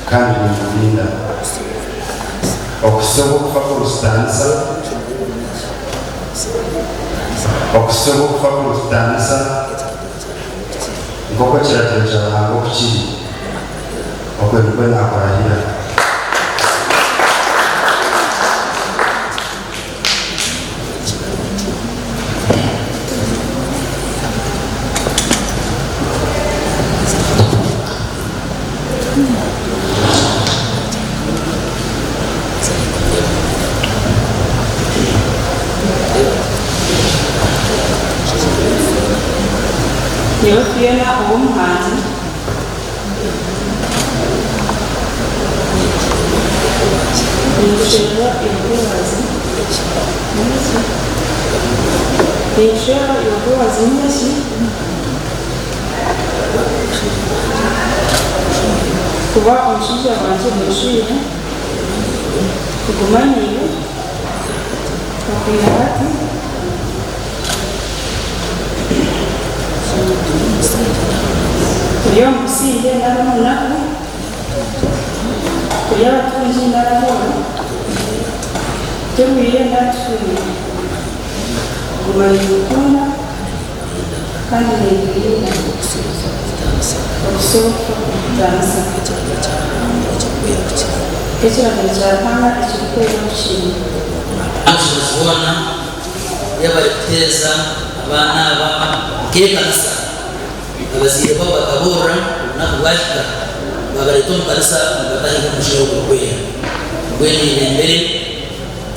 kandi bimurinda okusoboka kurustansa nk'uko kirateje abantu kukiri okwerwa nakurahira Phionah umuhanzi yishura Boaz nyinshi kuba umushinja wanjye mwishuri kugumaniwe wakwira hati Kuliwa mkusinde nara munaku kuliwa watunji nara mwana Temuye naturi Gumani mkuna Kandi nengirina Okusoka kudansa Kechira kechapanga Echikukwela kushini Kuona yabariteza abana aba kekanisa abazire baba bakabura nakubashika babaritomu kanisa bataje kumushiyo kukwera bweni imbere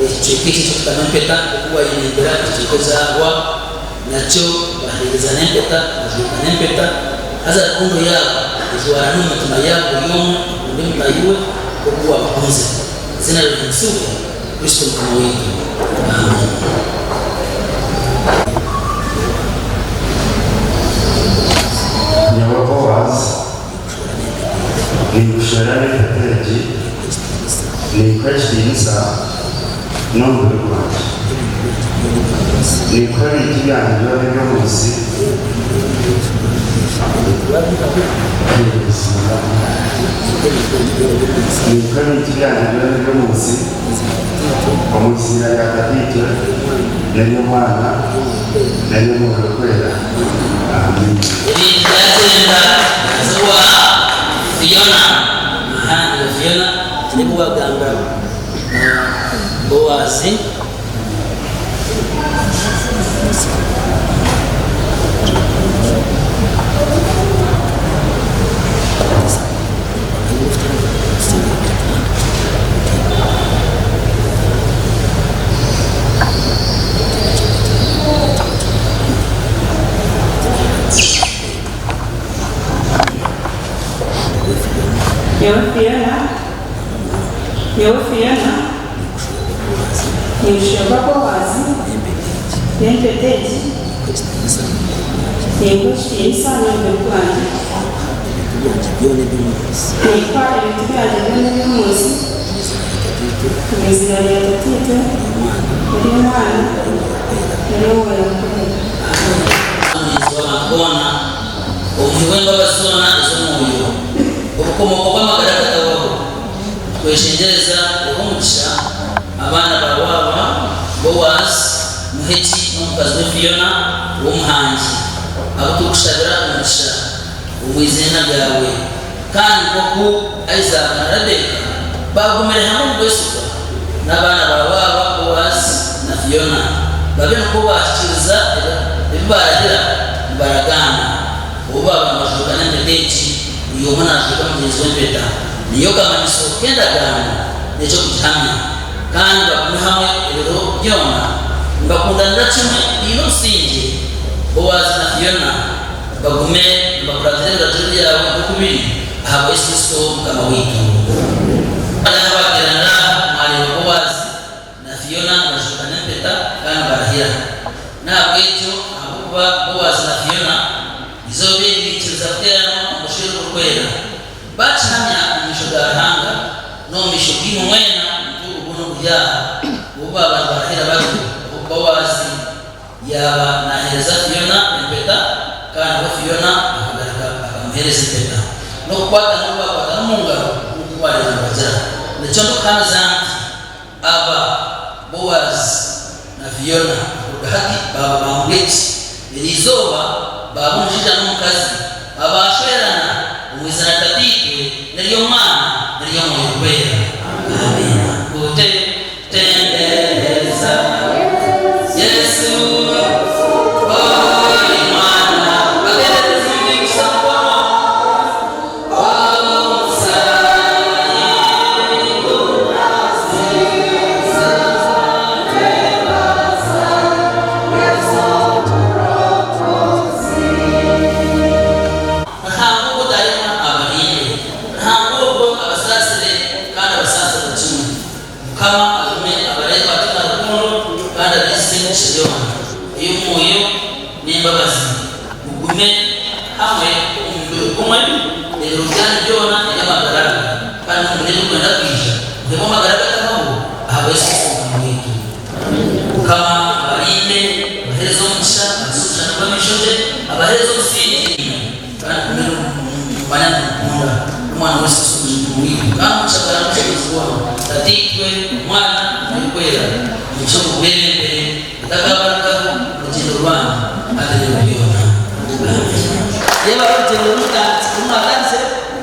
ikikichi tukanampeta kuwa imbere tukizagwa nacho bahereza nempeta nempeta aza kundo yabo izwara n'umutima yabo yomu ndi mutayiwe kuwa bakunze zina linsuka Kristo mkono wetu amen. Boaz ni omubushwere peteji ni kweshinsa n'omubiri gwange ni kwera ibintu byanjye biba biri munsi ni kwera ibintu byanjye biba biri munsi omuzira yakatitwe nari omwana nari omubushwere amen. Phionah turi kubagamba Boaz Phionah Yishura Boaz Nempeteji Yekushisa n'omukwano Nekwa ebintu byanjye byona by'omunsi Mwizina lya tatito Eri omwana Eri omubushwere Bona omuwenga basona ez'omwoyo obukomoka bw'amagaragata wabo kweshengereza omugisha abana bawaba Boaz muheki n'omukazi we Phionah w'omuhangi abutukushabira omugisha omwizina lyawe kandi nkoku Isaac na Rebeka bagumire hamwe mubwesugwa n'abaana bawaba Boaz na Phionah babe nuko bakiriza ebibaragira baragana oba bamashuka n'empeteji uyo mwana ashika mugenzi w'empeta niyo kamaniso kendagana n'ekyo kugihamya kandi bagume hamwe ebiro byona mbakundanira kimwe ino singi Boaz na Phionah bagume bakuratire ebiragiro byabo okubiri aha Yesu Kristo mukama witu abagerana mwalimu Boaz na Phionah bashuka n'empeta kandi barahira ntabwo ekyo ahakuba Boaz na Phionah izo bindikiriza kuterana omubushwere obukwera bakihamya omumisho ga Ruhanga n'omumisho gimu mwena muturu guno guryaha oba abantu barahira bati Boaz yaba nahereza Phionah empeta kandi we Phionah akagaruka akamuhereza empeta n'okukwata n'okubakwata n'omungaro okuba echondo kanzanti aba Boaz na Phionah haki baba bamugeti elizoba babunjija n'omukazi abashwerana omwizana tatike nalyo mwana nalyo omubushwere. Amina. Kutendereza Yesu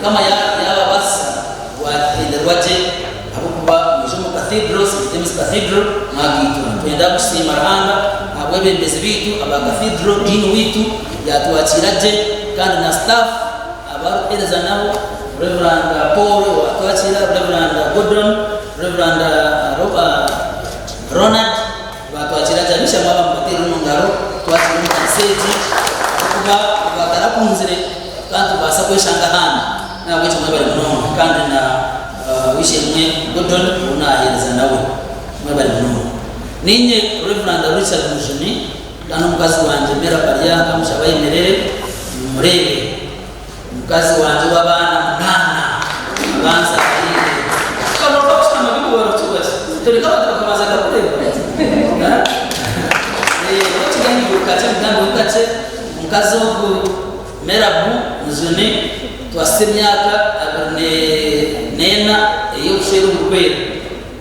kama ya basi watenderwaje abukuba mijomo cathedrals James Cathedral Okugiitwa twenda kusima Ruhanga abwebembezi bitu aba cathedral dini witu yatuachiraje kandi na staff abaruhereza nabo Reverend Paul watuachira Reverend Gordon Reverend Ronald watuachiraje bisha maba mbatero ngaro twachira mkaseji kuba bakarapunzire kandi basa kweshanga hana na wetu mwebali mnono kandi na wishe mwe Gordon unahereza nawe mwebali mnono ninye Reverend Richard Mujuni kana mukazi wanje mera paria kamushabaye merere murebe mukazi wanje wabana munana abanza ile kama bakustama bibu waro tuwese tuli kama tukamaza kapule wati gani ukate mgambo ukate mukazi wangu merabu Mujuni twasemyaka abone nena iyo ushero urukwera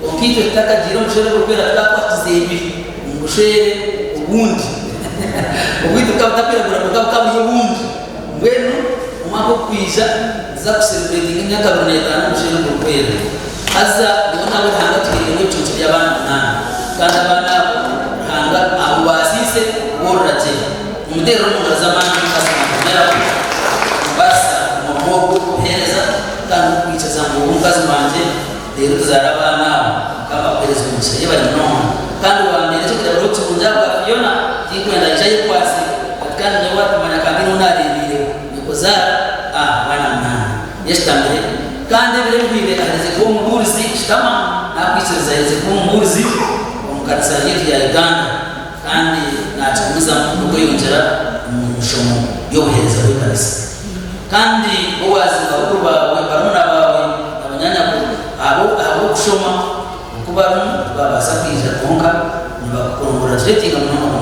okito takagira ushero urukwera twakwatizebi ngushere ubundi ubwito kabutapira buramuka kabuye ubundi mbenu umako kwiza za celebrating imyaka 5 ushero urukwera aza ndona abo hanga tukiriye cyo cy'abana nana kandi abana hanga abo basise boraje umudero mu zamani kasana basa kuhereza kandi kwicaza ngo umukazi wanje rero tuzarabana kama perezida musaye bari none kandi wambere cyo kira rotse kunjaba Phionah yikwenda jaye kwasi kandi ne watu manya kandi nonaribire nikozara bana mwana yestambere kandi bire bire arize ko mubuzi kama nakwicaza arize ko mubuzi omukanisa yetu ya Uganda kandi natumiza mu kuyongera mu mushomo yo buhereza bw'kanisa kandi Boaz bakuba barumuna bawe abanyanya abo kushoma kuba babasa kwija konka nibakongora jetinga mnono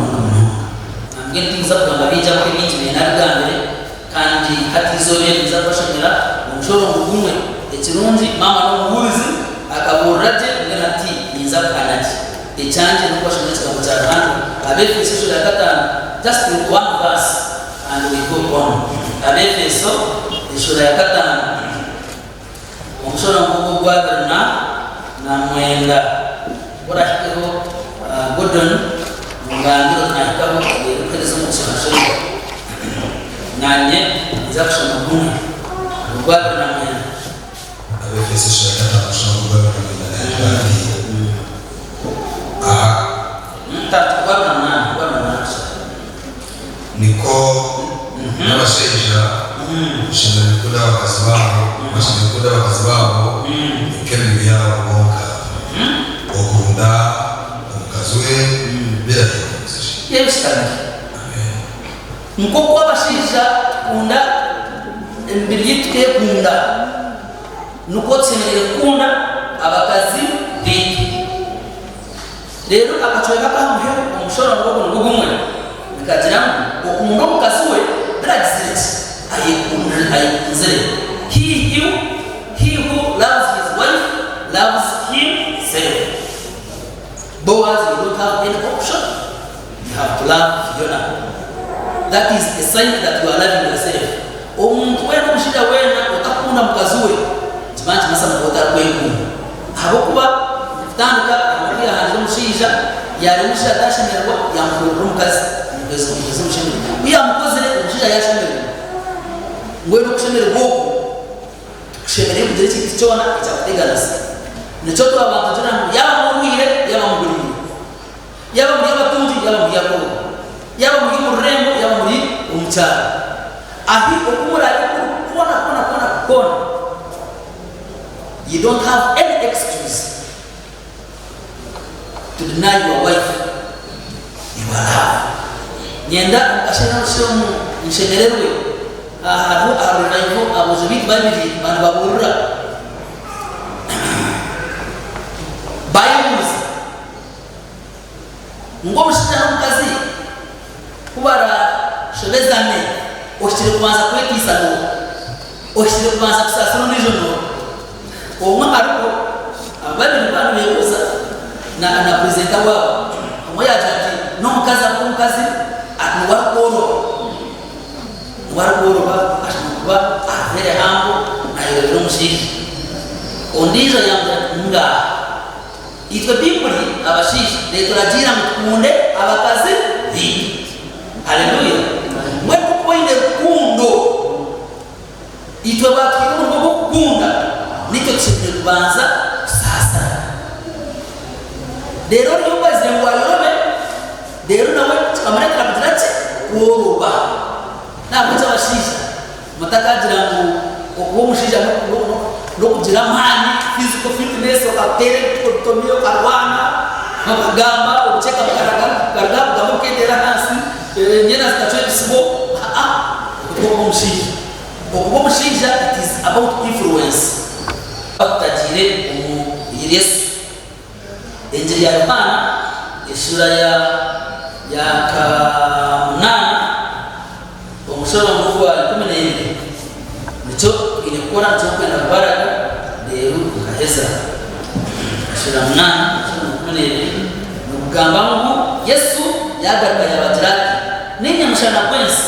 ngenti nzabanga bija ko binti binarigambere kandi hatizobye nzabashimira umushoro ngumwe ekirungi mama no muhuzi akaburraje ngati nzabanaje echanje nuko shimetse kamutarana abefeso ya 5 just one verse and we go on. Abefeso sura ya 5 umushoro ngugo gwagarana na mwenda urashikiro Gordon ngandiro nakabo yerekezo mu cyashoro nanye nzakushoma gumwe gwagarana mwenda Abefeso sura ya 5 umushoro gwagarana niko n'abasheja ushinzwe kuda wakazi babo ikembi byabo bonka okunda omukazwe biratekereza yebisitana nko kwabasheja kunda embiri yitwe kunda nuko tsemere kunda abakazi bitu rero akatweka kamuhe umushoro ngogo ngugumwe bikagira okumuntu omukasiwe brazit ayikunzire he who loves his wife loves Boaz, you don't have any option. You have to love Phionah. That is a sign that you are loving yourself. Omuntu wena mushija wena utakunda mkazuwe chimanchi masa mkota kwengu habokuba mtandika amulia hanjiro mushija yari mushija tashemerwa yamukuru mukazi mukezi mushemerwa uya mukozere mushija yashemerwa ngwendo kushemerwa boku kushemerwa kugire kintu cyona icyakuteganisa nicyo abantu tuna yaba muruhire yaba mugurire yaba muri abatunzi yaba muri yakoro yaba muri murembo yaba muri umucyara ahi okumura kona. You don't have any excuse to deny your wife your love. Nyenda ashena shomu nshemererwe aharu arivayo abuzubiti babiri bantu baburura bayuzi ngo mushitana mukazi kubara shebezane oshire kubanza kwekisano oshire kubanza kusasana nijono omwe ariko abandi bantu bekoza na presenter wabo omoya ati no mukazi warukoro ba ashikuba avere hambo na yero mushiki ondizo yanga itwe bibuli abashishi leturagira mukunde abakazi bi haleluya mwe kupoinde kundo itwe bakiri mu kukunda nicyo kintu kubanza sasa rero niyo bazi ngo ayorobe rero nawe tukamareka kudrache kuoroba ntabwo cyabashisha mutakagira ngo uwo mushija no kugira mani physical fitness okatere kotomio karwana nkagamba uceka karagamba gamukendera hasi nyena zitachwe sibo uwo mushija it is about influence batajire Yesu Injili ya Yohana sura ya kamunana umusoro mvugo wa 14 nicho ilikuwa ncho kwenda baraka lero kaheza sura 8 mugamba ngo Yesu yagaruka yabatirati ninye mushana kwensi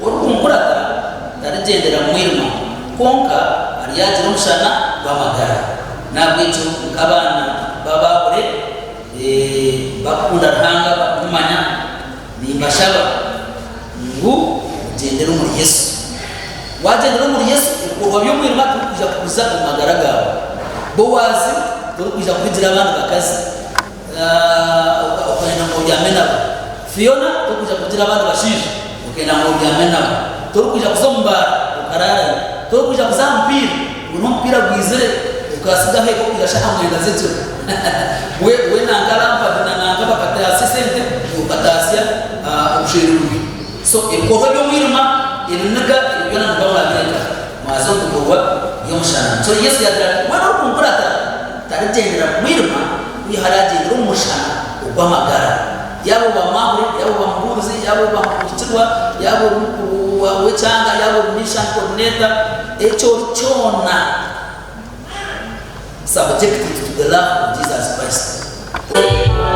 urukumburaka tarigendera mwirima konka ariyaje mushana bamagara nabwico abana bababure bakunda ranga bakumanya nimbashaba ngo gendera muri Yesu wagendera muri Yesu uko byo mwirima tukuja kuza umagaraga Boaz tukuja kugira abantu bakazi ukenda mu yamena Phionah tukuja kugira abantu bashije ukenda mu yamena tukuja kuzomba ukarara tukuja kuzampira unompira bwizere ukasiga heko kugashaka mwenda zetu we nangalampa nangaba katasi sente ukatasia ushirubi so ikoho byo mwirima irunaga ibyo ndabona bireka mazo kuwa yomushana so Yesu yadra wana kumkurata tarijendera mwirima wiharagendera umushana ubamagara yabo bamahure yabo bamuruzi yabo bamukitirwa yabo wechanga yabo mission coordinator echo chona subjected to the love of Jesus Christ. Yeah.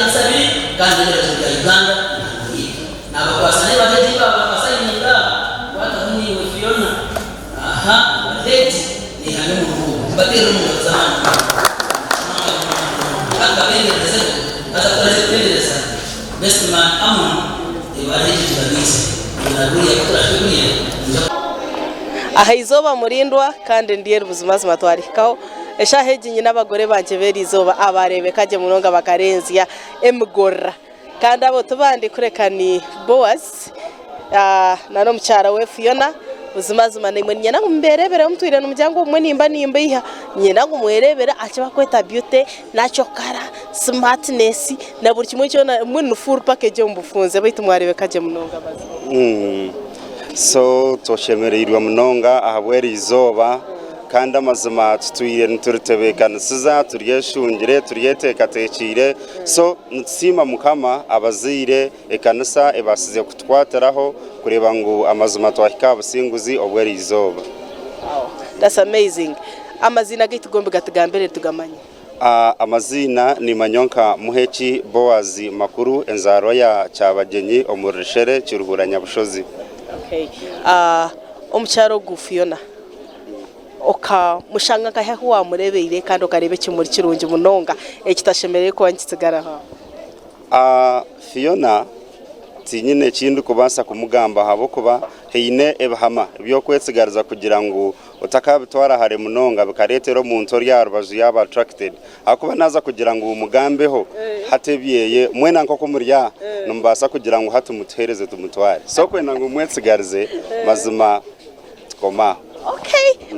kansabiri kandi n'ibyo Uganda n'abakwasane bajeje babasayininga batahuniwe Phionah aha leti ni hamwe mu rugo batera mu zamani akabenge president atakoreze pendereza best man amon ebareje kabisa inaruya kutrashuriye aha izoba murindwa kandi ndiye ubuzima twarikaho eshaheje nyina abagore banje beri izoba abarebe kaje munonga bakarenzya emgora kandi abo tubandi kurekani Boaz na no mchara we Phionah ubuzima nimwe nyina ngumberebera umutwire n'umuryango umwe nimba iha nyina ngumwerebera acha bakweta beauty nacho kara smartness na buri kimwe cyo muri full package mbufunze bitu mwarebe kaje munonga bazi so toshemererwa munonga ahabweri izoba kandi amazima tutuyire nturutebekana siza turyeshungire turyetekatekire so nutsima mukama abazire ekanisa ebasize kutwataraho kureba ngo amazima twahika abusinguzi obweri izoba. That's amazing. Amazina gitu gombe gatugambere tugamanye. Amazina ni Manyonka Muhechi Boaz makuru enzaro ya cyabagenyi omubushwere cyuruhuranya bushozi. Okay. Omucharo gu Phionah. Oka mushanga kaheho wa murebeire kandi okarebe kimuri kirungi munonga ekitashemere ko wankitsigara ha. Phionah tinyine kindu kubasa kumugamba habo kuba heine ebahama byo kwetsigariza kugira ngo utakabitwara hare munonga bikaretero mu ntori ya rubazu yaba attracted akuba naza kugira ngo umugambeho hatebyeye mwena nko kumurya numbasa kugira ngo hatumutereze tumutware so kwena ngo mwetsigarize mazima koma.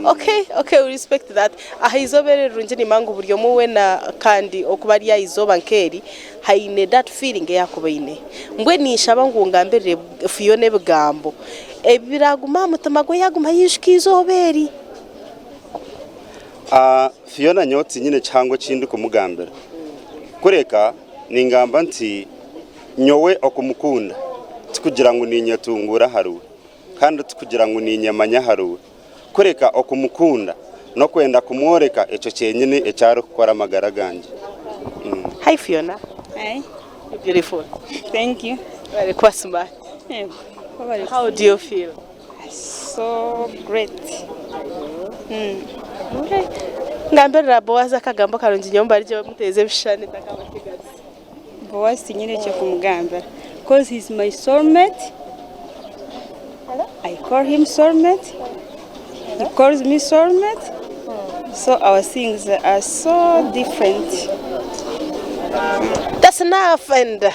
Okay, we respect that. Ahizobere runje ni mangu buryo muwe na kandi okubari ya izoba nkeri haine that feeling yakubaine mbwe nishaba ngo ngambere Phionah bugambo ebiraguma mutamago yaguma yishikizoberi Phionah nyoti nyine cyangwa kindi kumugambira kureka ningamba nti nyowe okumukunda tukugira ngo ninyatungura haruwe kandi tukugira ngo ninyamanya haruwe kureka okumukunda no kwenda kumworeka eco cyenyine ecyaro gukora amagara ganje. Hi Phionah. Hi. You're beautiful. Thank you. Very quite smart. Yeah. How do you feel? So great. Okay. Ngambera Boaz akagambo karungi nyomba ryo muteze bishane takabatigazi. Boaz nyine cyo kumugambira because he's my soulmate. I call him soulmate. He calls me soulmate. So our things are so different. That's enough and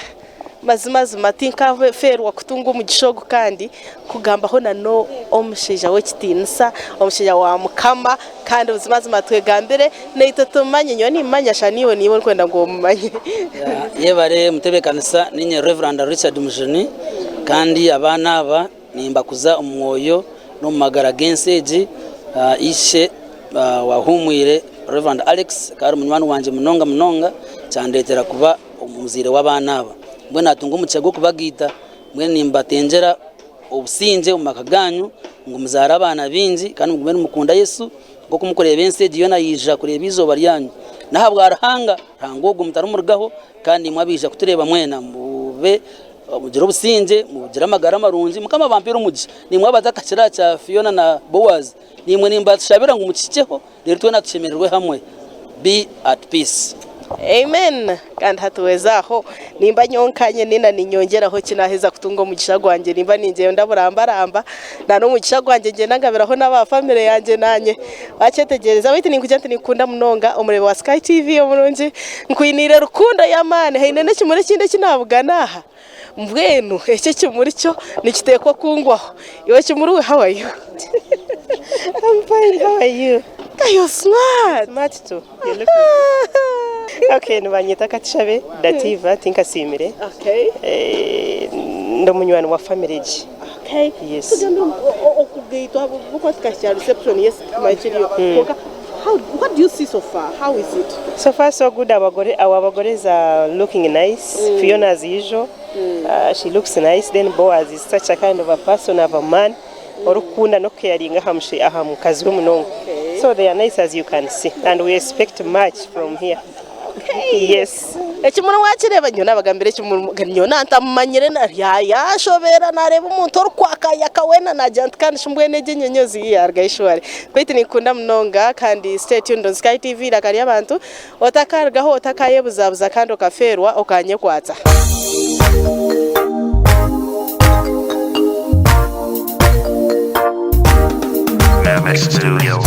mazima tinka ferwa kutunga umugishogo kandi kugamba ho no omushija wekitinisa omushija wa mukama kandi ubuzima twegambere neitotumanye nyoni manyasha niwe niwe kwenda ngo mumanye. Yebare mutebe kanisa ninye Reverend Richard Mujeni kandi abana aba nimbakuza umwoyo no magara genseji ishe wahumwire Reverend Alex kari munywani wanje munonga cyandetera kuba umuzire w'abana aba mbwe natunga umucego kubagita mbwe nimbatengera obusinje umakaganyu ngo muzara abana binji kandi mugumene mukunda Yesu ngo kumukoreye benseji yona yija kureba izoba ryanyu nahabwa arahanga rangogo mutarumurgaho kandi mwabija kutureba mwena mube mugira obusinje mugira amagara marungi mukama vampira umugi nimwe abatakakira cya Phionah na Boaz nimwe nimbatshabira ngo mukiceho rero twe natuchemererwe hamwe. Be at peace. Amen. Kandi hatuwezaho nimba nyonkanye nina ninyongeraho kinaheza kutunga umugisha gwanje nimba ninje ndaburamba na no mugisha gwanje nge nangabiraho n'aba family yanje nanye bacetegereza bite ninkujya nikunda munonga umurebe wa Sky TV omurungi nkwinire rukundo yamane heine n'ekimuri kinde kinabuganaha mbwenu ece kimuri cyo nikitekwa kungwaho iwe kimuri how are you? I'm fine. How are you? You're smart. Smart too. You look Okay, nubanyita katishabe dativa tinkasimire. Okay. Ndo munywani wa family. Okay. Yes. Okugiitwa buko tukashya reception yes machiriyo. What do you see so far? How is it? So far so good. Our bagores are looking nice. Phionah as usual. She looks nice. Then Boaz is such a kind of a person, of a man. Orukunda no caring aham kazwe munongo. So they are nice as you can see, and we expect much from here. Okay. Yes. ekimuru wakireba nyo nabagambire ekimuru nyo nantamanyire na ya shobera nareba umuntu orkwakaya kawena na jant kandi shimbwene genyenyozi yargaishwari kwiti nikunda mnonga kandi stay tuned on Sky TV rakari abantu otakargaho otakayebuzabuza kandi okaferwa okanye kwata Studio.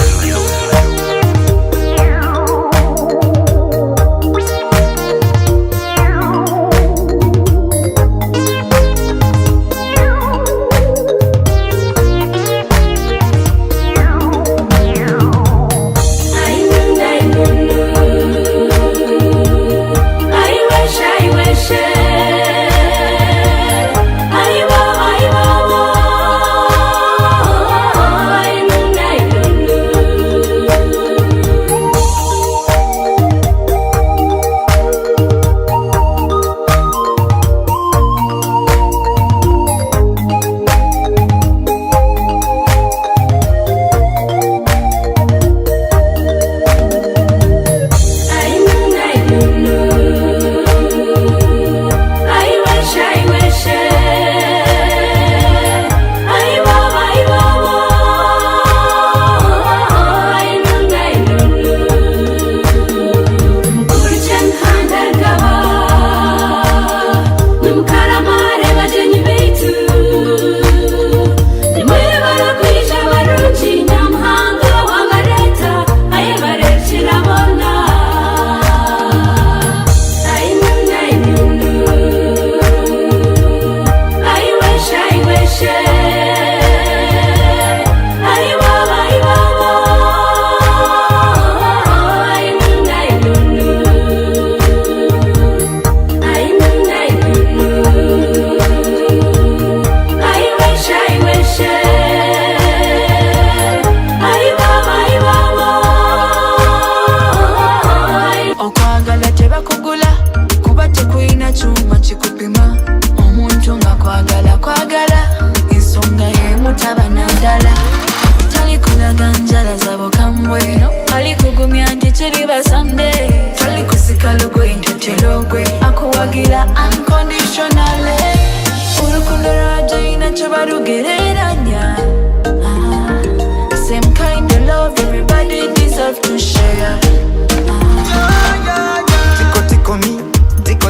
Same kind of love everybody deserve to share.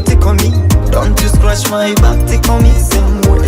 Tickle me, don't you scratch my back, tickle me same way.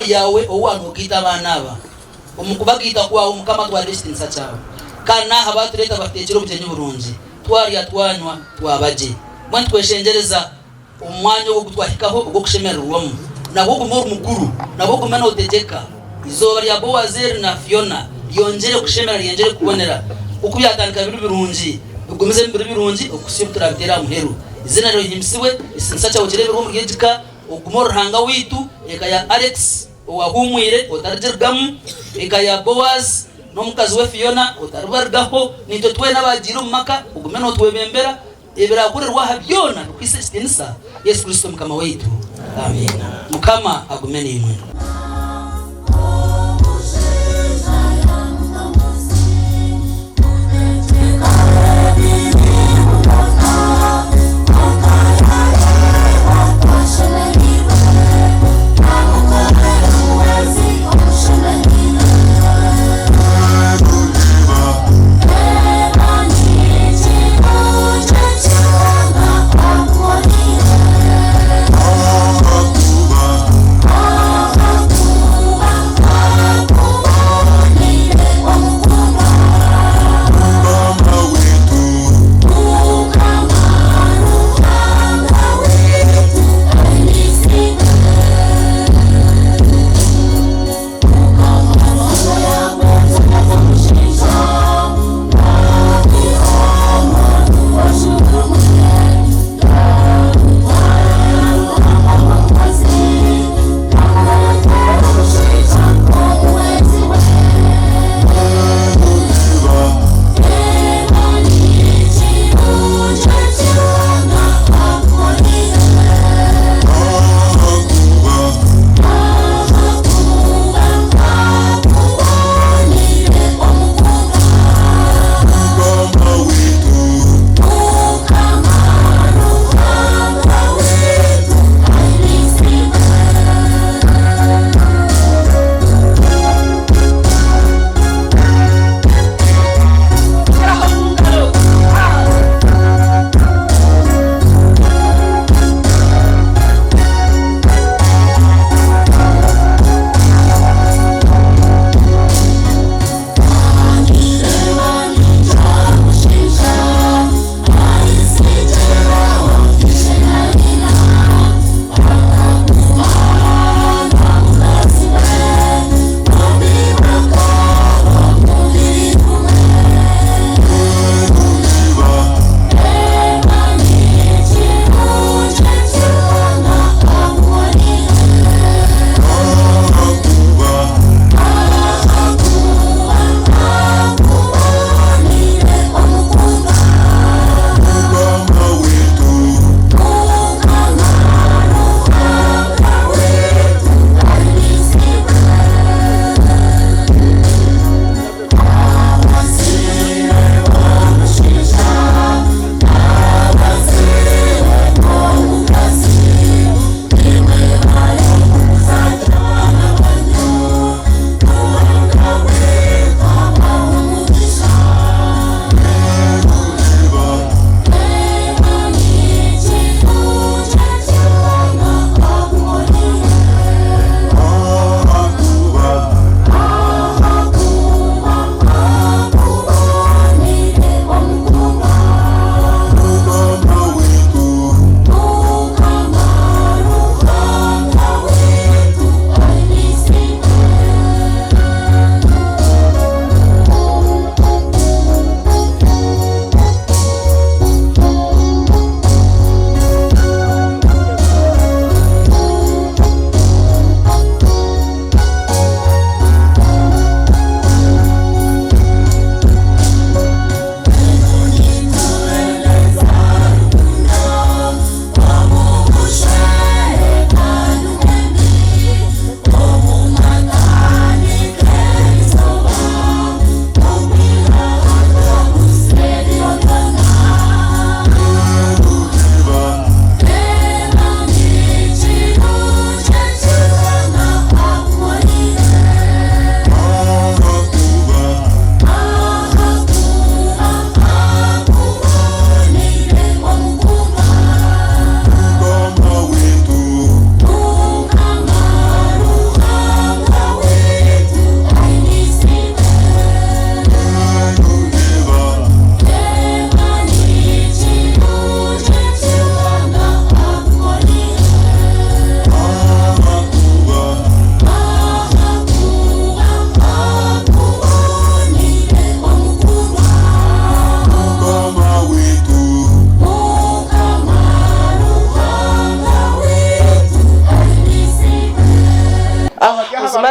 yawe owantu ukita abana aba umukubagita kwa umukama twa distance cyawe kana abatureta batekero butenye burungi twari atwanywa twabaje mwantu kweshengereza umwanya wo gutwahikaho ubwo kushemererwamo nabo kumura mukuru nabo kumena utegeka izoba rya Boaz na Phionah yongere kushemera yongere kubonera uko byatandika birungi ugumize birungi ukusibutira bitera muheru izina ryo himsiwe isinsa cyawe kirebe mu gijika ugumora hanga witu eka ya Alex wahumwire otarjergamu eka ya Boaz no mukazi we Phionah otarbargaho nito twe nabagira umaka ugumena otwebembera ebera kurerwa habyona kwisestinisa Yesu Kristo mukama wetu amen mukama agumene imwe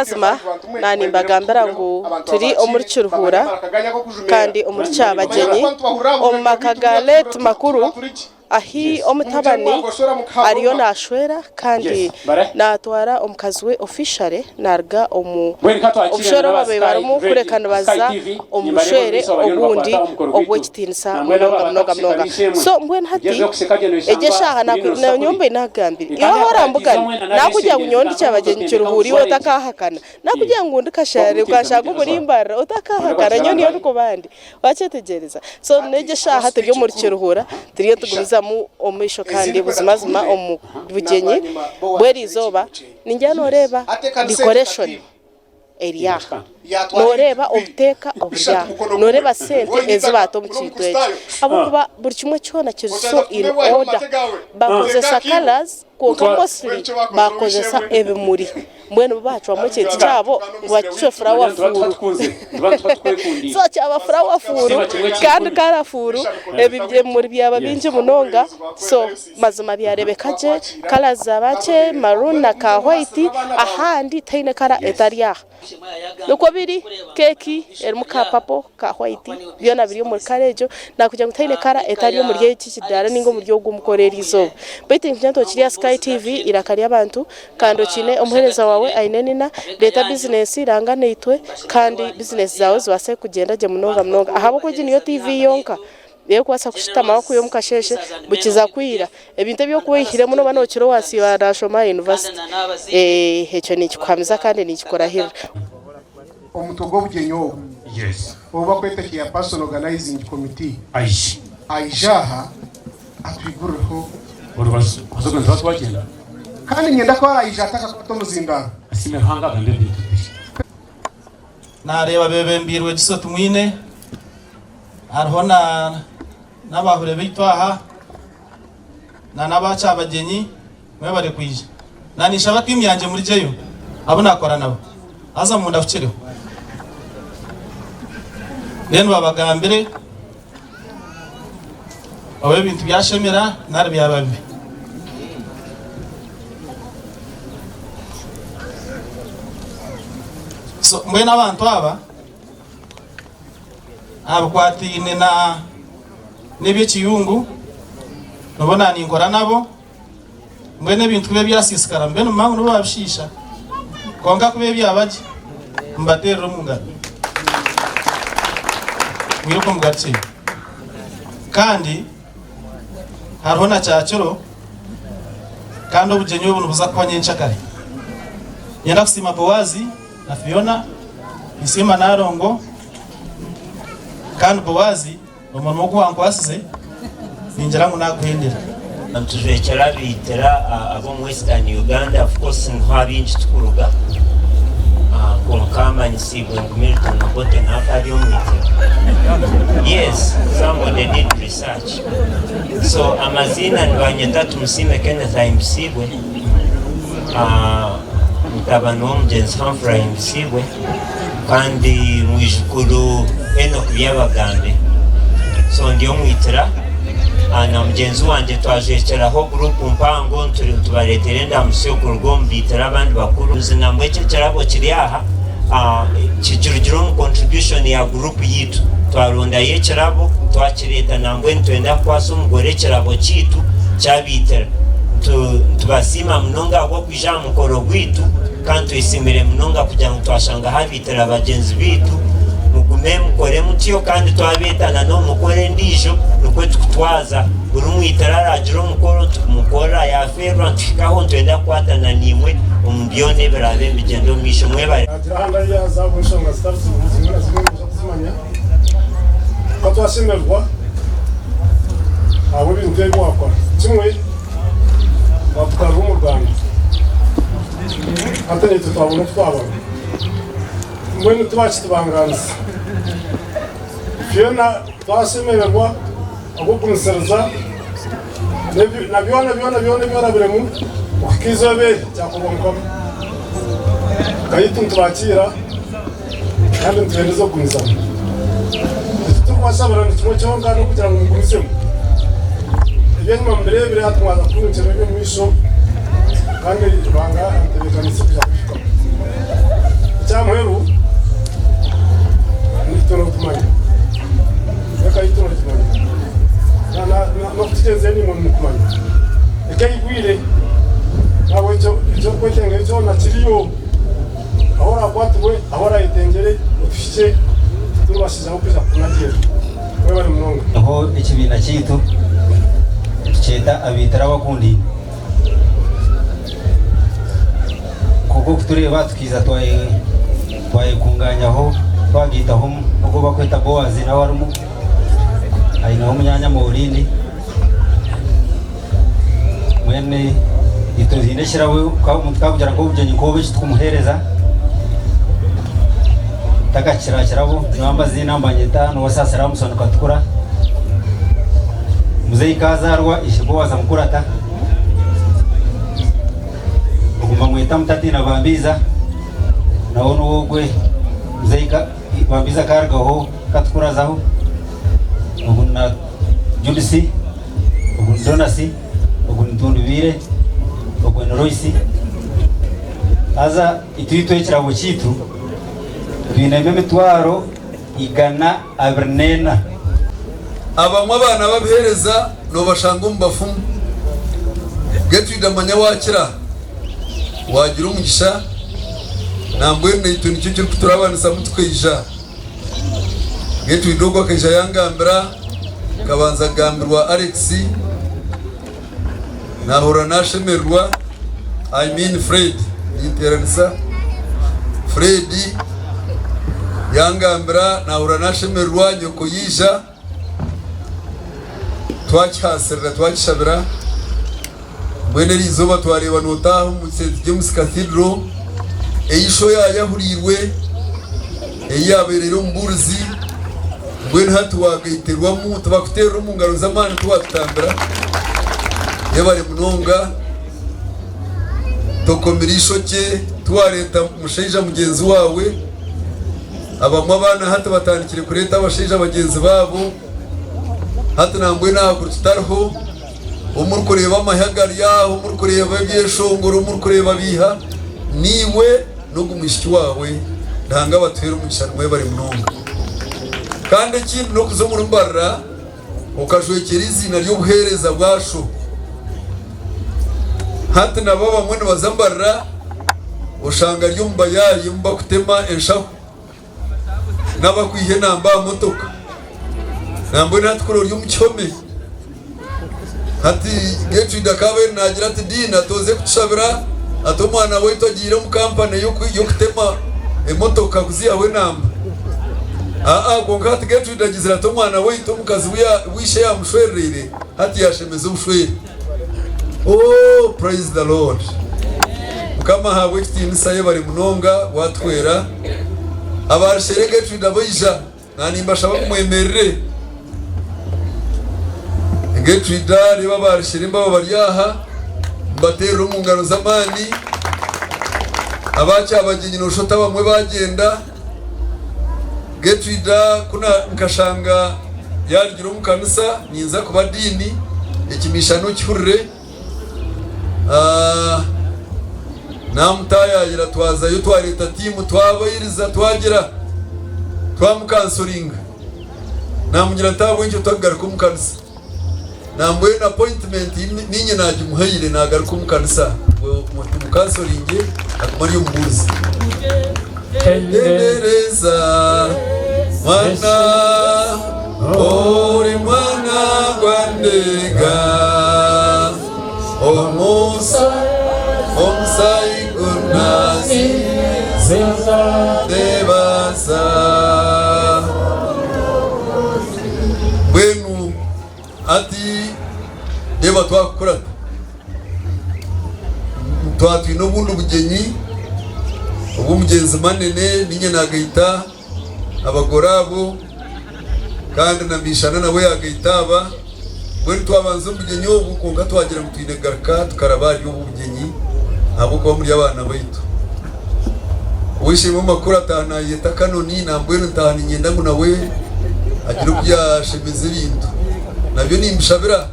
mazima nanimbagambira ngo turi omuri Kiruhura kandi omuri Kyabagenyi omakagale makuru ahi omutabani ariyo nashwera kandi natwara omukazi we officially narga omubushwere babe barimo kurekana baza omubushwere obundi obwekitinisa mnoga so mbwene hati egeshaha na nyombe nagambira iyo horambugana nakujya kunyondi Kyabagenyi Kiruhura utakahakana nakujya ngundi kashare ukashaka uburimbara utakahakana nyoni yo kubandi bacetegereza so negeshaha turiyo muri Kiruhura turiyo tugumiza mu omisho kandi buzimazima omubugenyi bwerizoba ninjya noreba decoration area noreba obuteka obya noreba sente ezibato mukitweje abo kuba buri kimwe cyona kizo in order bakozesa colors ko mostly bakozesa ebimuri mbwene bacu amukintu cyabo bacyo flower furu so cyaba flower furu kandi kara furu ebibye muri byaba binje munonga so mazima byarebekaje colors zabache maroon na ka white ahandi taine kara etaria nuko biri keki erimuka papo ka white byona biri muri karejo nakujya gutaine kara etaria muri iki kidara ningo muri yogo mukorerizo baiting nyanto kiriya Sky TV irakari abantu kando kine omuhereza wawe Aine nina leta business irangane itwe kandi business zawe zibase kugenda je mnoga ahabo ko niyo TV yonka Iyo kwasa kushitama ko yo mukasheshe bukiza kwira ebintu byo kubihire muno banokiro wasi wa National University hecho ni kikwamiza kandi ni kikora hira omutogo bugenyo Yes. oba kwete ya personal organizing committee Aisha atwigureho urubazo azogenda twagenda kandi ngenda ko Aisha ataka kuto muzindana asime hanga gande bintu nareba bebembirwe giso tumwine arhona nabahure bitwaha na nabaca abagenyi mwe bari kwije nanisha batimu yanje muri jeyo abo nakora nabo aza mu ndafukireho rero babagambire abe bintu byashemera nari byababi so mwe nabantu aba abakwatine na nebye kiyungu nobona ningora nabo mbene bintu kube byasisikara mbene mangu no babishisha konga kube byabaje mbatero munga mwiroko mugace kandi harona cyacuro kandi obugenyo obuntu buza kwanyensha kare yenda kusima Boaz na Phionah isima narongo kandi Boaz umuntu wo kuhankwasize ninjira ngo nakwendera ntuzekera bitera abo mu Western Uganda of course nk'abinji tukuruga kama nisibwe ngumilton bote na akali omite yes somebody did research so amazina nibanye musime Kenneth Msibwe mutabano w'omugenzi Humphrey Msibwe kandi mwijukuru Enoch Byabagambe so ndiyo mwitira na mugenzi wanje twajekeraho group mpango tubaretere ndamusyo kurugo mbitira abandi bakuru zinambwe cyerabo kiri aha kikirugiro mu contribution ya group yitu twaronda yekerabo twakireta nangwe ntwenda kwaso umugore kirabo kitu cyabitira tubasima munonga bwo kwija mukoro gwitu kandi twisimire munonga kugira ngo twashanga habitira abagenzi bitu mugume mukore mutiyo kandi twabetana no mukore ndijo nuko tukutwaza buri mwitara ragiro mukoro tukumukora ya ferwa ntikaho ntwenda kwatana nimwe umbyone berabe bigendo misho mwebare handa ya zabusha nga staff zimwe zimanya batwasimerwa abo bintu byo wakora kimwe batwara mu Rwanda atari tutabona twabona mwene tubashitubangranza Phionah twasemererwa abo kumusereza nabyona biremu ukizobe cyakobonkamo kayitu tubakira kandi ntwendezo kunzana tukwasabara n'ikimo cyonga no kugira ngo mukumisemo ibyo mbere bire hatwaza kunzira byo mwisho kandi banga antebekanisi bya cyamweru nitono kumanya yakayitono kumanya no kutigeze ni mu kumanya ekayigwire nawe cyo kwetenge cyo nakiriyo ahora kwatwe ahora itengere ufike tubashiza kuza kunagera wewe bari munonga aho ikibina cyitu cyeda abitara bakundi kuko tureba tukiza twaye kunganyaho twagitaho uko bakweta Boaz na warumu Aine umunyanya mu urindi mwene itozine shirawe mukabugira ngo ubyenyi ko bishi tukumuhereza takakira kirabo namba zinambanye 5 wasasara musona katukura muzei kazarwa ishiboza mukurata uguma mwita mutati na bambiza nawo n'ugwe muzei bambiza kargaho katukurazaho ubuna Julisi ubun Donasi ubun Tundubire ubun Roysi aza itwitwe kirabo cyitu twineme mitwaro igana abernena abamwe abana babihereza no bashanga umbafumu getwida manya wakira wagira umugisha nambwe n'ituntu nicyo cyo kuturabanisa mutweja getwida uko keja yangambira kabanza gambirwa Alex nahora nashemerwa Fred interanisa Fred yangambira nahora nashemerwa nyoko yija twacyasera twakishabira mwene rizoba twareba notaho mu St James Cathedral eyisho yayahurirwe eyaberero mburuzi mwene hatu wagaiterwamo tubakutera mu ngaro z'amana tuwatambira yabare munonga tokomirisho cye twareta musheja mugenzi wawe abamwe abana hata batandikire kureta abasheja bagenzi babo hata nambwe nakurutaraho umuri kureba amahagari yaho umuri kureba ibyeshongoro umuri kureba biha niwe no gumishiki wawe ndanga batwera umushanwe bari munonga kandi kintu no kuzomura mbarra ukajwekera izina ryo buhereza bwasho hata nabo bamwe bazambarra ushanga ryo mbayayi mba kutema enshaho nabakwihe namba motoka nambo natukoro ryo mucyome hati Getwida kabe nagira ati dina toze kuchabira ato mwana we togire mu company yo kutema emotoka kuziyawe namba gongati Getwida gizira to mwana we to mukazi wishe ya mushwerere hati yashemeze umushwere. Oh, praise the Lord. Kama hawe kitinisa ye bari munonga watwera abashere Getwida boija nanimba shaba kumwemerere Getwida riba barishira imba baryaha mbatero mu ngaro zamani abacha abagenyi no shota bamwe bagenda Getwida kuna nkashanga yarigiro mu kanisa ninza kuba dini ekimishano kihurire namutaya yira twaza yo twareta timu twabayiriza twagira twamukansoringa namugira ntabo icyo twagaruka mu kanisa namwe na appointment ninye naje muhayire nagaruka mu kanisa mu kansoringe akumari umubuzi tendereza mwana ori mwana gwandega omsai gunazi devasa bwenu ati deba twakora twatwino bundu bugenyi ubu mugenzi manene ninye nagahita abagorabo kandi nabishana nawe yagahitaba bwenu twabanza umugenyi wo gukonga twagira ngo twinegarka tukarabari y'ubugenyi abo kwa muri abana baitu wishimo makuru atana yeta kanoni nambwenu ntahani nyenda ngo nawe agira kubyashemeze ibintu nabyo nimbishabira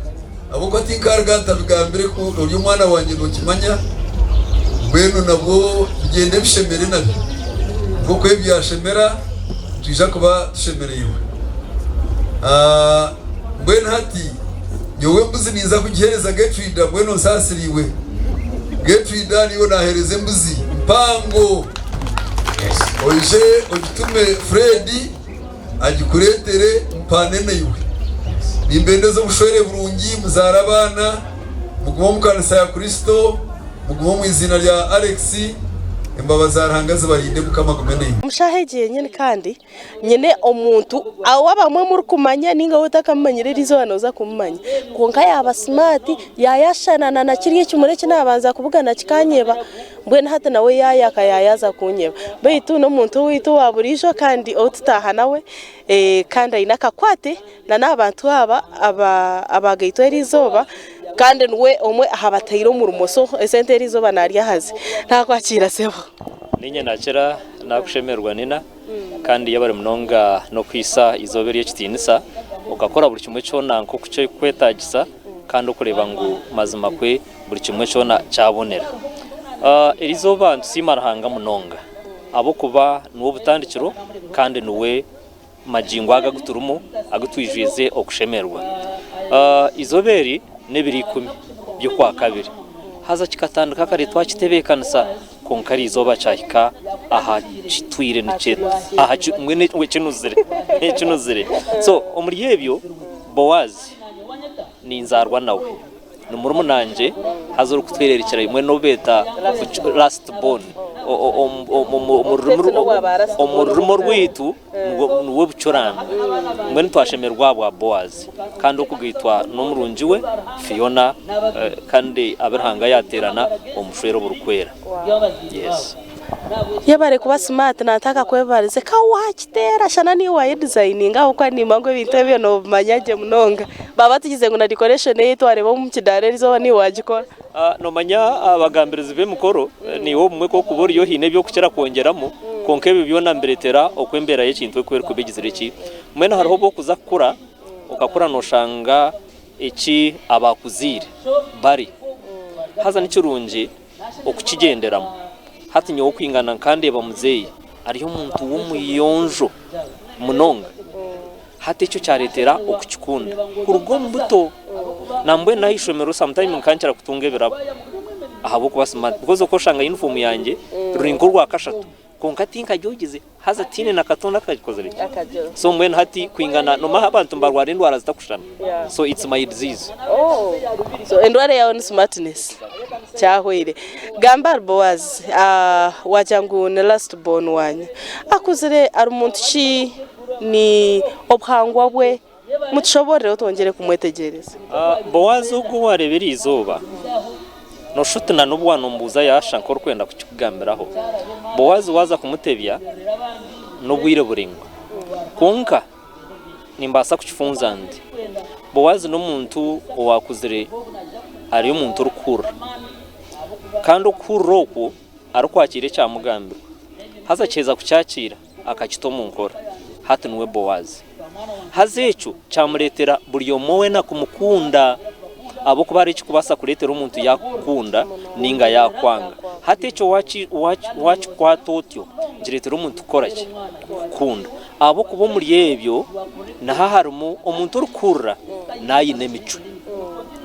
abo ko atinkarga ntabigambire ko uyu mwana wanjye ngo kimanya bwenu nabo bigende bishemere nabyo kuko ibyashemera tuje kuba tushemerewe mbwe hati nyowe mbuzi niza kugihereza Getrude mbwe no sasiriwe Getrude niyo nahereze mbuzi mpango oje ogitume Fredi agikuretere mpanene yiwe nimbende zo bushwere burungi muzarabana mugumo mukanisa ya Kristo mugumo mu izina rya Alex imbabaza arangaze barinde mukamagumene mushahegeye nyine kandi nyine omuntu awabamwe muri kumanya ninga utakamanyirira izo banoza kumanya konka yaba smart yayashanana na kiriye cyumureke nabanza kuvugana kikanyeba mbwe hata nawe yayaka yayaza kunyeba beitu no muntu witu waburijo kandi otutaha nawe kandi ainaka kwate na nabantu abagaitwa erizoba kandi nwe omwe ahabatayiro mu rumoso esenteri zo banarya hazi ntakwakira sebo ninye nakira nakushemerwa nina kandi yabare munonga no kwisa izobere kitinisa ukakora buri kimwe cyona nko kucyo kwetagisa kandi ukureba ngo mazima kwe buri kimwe cyona cyabonera erizoba nsimarahanga munonga abo kuba nuwo butandikiro kandi nuwe majingo agaguturumu agutwijeze okushemerwa izoberi nebiri 10 byo kwa kabiri haza kikatandika kare twakitebekanisa konkari izoba cyahika aha kitwire nice aha mwene wecinuzire so omuri yebyo Boaz ni nzarwa nawe numurumu nanje hazuru kutwererekera imwe no beta last born omurumo rwitu nuwe bucorana mwe ntwashemerwa bwa Boaz kandi Okugiitwa n'umurungi we Phionah kandi aberhanga yaterana omubushwere oburikwera yes yabare kuba smart nataka kwebarize ka wakitera shana ni wa designing aho kwa ni mango bitebyo no manyaje munonga baba tugize ngo na decoration yetu arebo mu kidare rizo ni wagikora no manya abagambirizi be mukoro ni wo mwe ko kubori yo hine byo kukira kongeramo konkebe byona mberetera okwembera y'ekintu kwere kubigizire iki mwena hariho bo kuzakura ukakura no shanga iki abakuzire bari haza n'ikirungi okukigenderamo hati nyo kwingana kandi eba muzeyi ariyo muntu w'umuyonjo munonga hati cyo cyaretera okukikunda kurugo mbuto nambwe nahishomero sometime nkankira kutungebera ahabo kubasima because okoshanga uniform yanjye ruringo rwa kashatu konkatinka jogize haza tine na katonda kakozere so mwen hati kwingana no mahabantu mbarware ndwara zitakushana so it's my disease so endware ya on smartness cyahwire gambar Boaz wajangu ne last born wanya akuzire ari umuntu ki ni obhangwa bwe mutshobore utongere kumwetegereza Boaz ugo warebera izoba no shutna n'ubwana mbuza yashanka kwenda kukigambiraho Boaz waza kumutebya no bwire buringwa konka nimbasa kukifunza ndi Boaz no muntu wakuzire ari umuntu rukura kandi ukuroko arukwakire cya mugambiro haza cyeza kucyakira akakitoma nkora hati nuwe Boaz hazecho cyamuretera buri yomowe na kumukunda abo kubari kubasa kuretera umuntu yakunda ninga yakwanga hatecho wachi kwatotyo ngiretera umuntu korake kunda abo kubo muri yebyo naha harumu umuntu urukura nayi nemico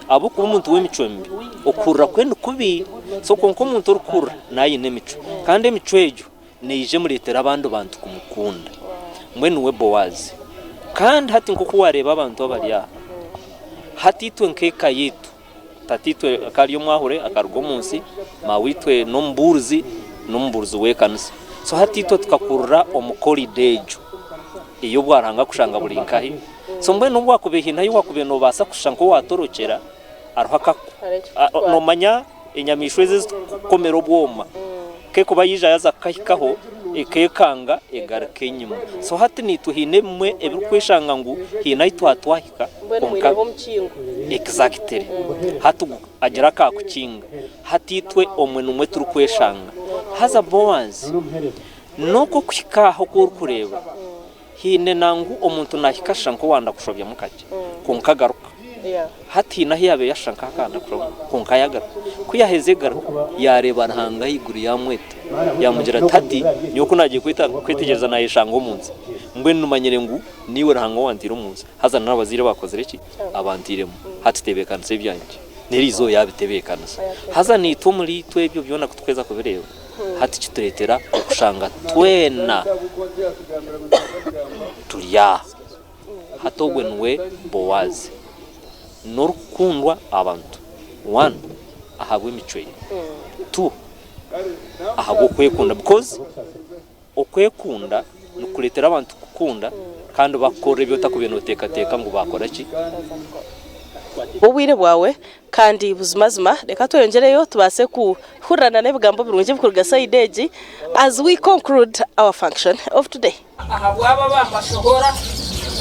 abo kubo umuntu w'imico mbi okura kwenda kubi so konko umuntu urukura nayi nemico kandi emico ejo nije muretera abandu bantu kumukunda mwe nuwe Boaz kandi hati nkuko wareba abantu abariya hatitwe nkeka yitu tatitwe akariyo mwahure akargo munsi mawitwe nomburuzi wekanisa so hatitwe tukakurura omukori dejo iyo bwaranga kushanga buri nkahi so mbe no bwakubehina yo wakubeno basa kushanko watorokera arhaka no manya inyamishwe zikomero bwoma ke kuba yija yaza kahikaho ekekanga egarake nyuma so hati nituhine mwe ebikwishanga ngo hina itwatwahika konka exactly hatu agira ka kukinga hatitwe omwe numwe turukweshanga haza Boaz noko kwikaho kurkureba hine nangu omuntu nahikasha nko wanda kushobya mukake konka garuka hati naho yabe yashanka kandi kunkayagara kuyahezegara yareba ntanga yiguru yamwete yamugira tati nyoko nagiye kwitegereza nayishanga umunsi mbwe numanyere ngo niwe rango wandira umunsi hazana n'abazire bakoze reki abandiremo hati tebekana se byanje nerizo yabitebekana hazana itomuri twebyo byona kutweza kubireba hati kituretera okushanga twena tulya hatogwe nwe Boaz norukundwa abantu 1 ahabwe imicoye 2 ahabwo kwekunda because okwekunda nukuretera abantu kukunda kandi bakora ibyo takubinoteka teka ngo bakora ki ubwire bwawe kandi buzimazima reka tuyongereyo tubase kuhurana n'ebigambo birungi bikurga side as we conclude our function of today. Ahabwa aba bamashogora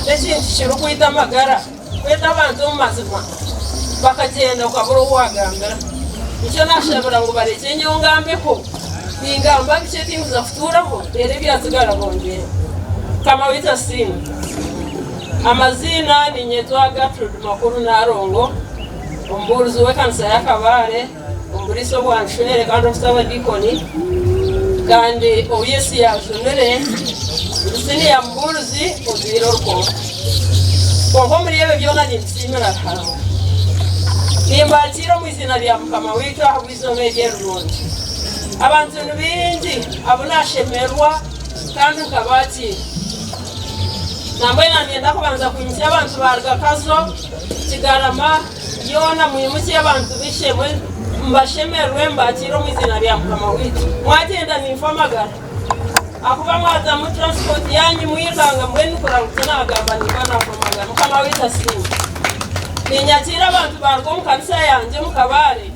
n'ekintu kiri kwita amagara kwita abantu mu mazima bakagenda ukabura uwagambira icyo nashabura ngo bareke nyongambeko ingamba bice timuza futuraho rero byatugara bongera kama wita simu amazina ni nyetwa Gertrude Makuru Narongo umburuzi w'ekanisa ya Kabare umburiso bwanshwere kandi ofisaba dikoni kandi oyesi yajunere sini ya mburuzi uziro rwo kongo muri yebe byona ni nsimira hano nimbatiro mu izina rya mukama wita habizomegera rundi abantu bingi abunashemerwa kandi nkabati nambaye nanienda kubanza kunyisya abantu barga kazo kigarama yona muyimuki y'abantu bishemwe mbashemerwe mbatiro mu izina rya mukama wita mwagenda nimfamagara akuba mwaza mu transport yanyu mwiranga mwe nukurangutse nagamba nibana famagara mukama wita singa ninyakira abantu bargo mu kanisa yanjye mu Kabare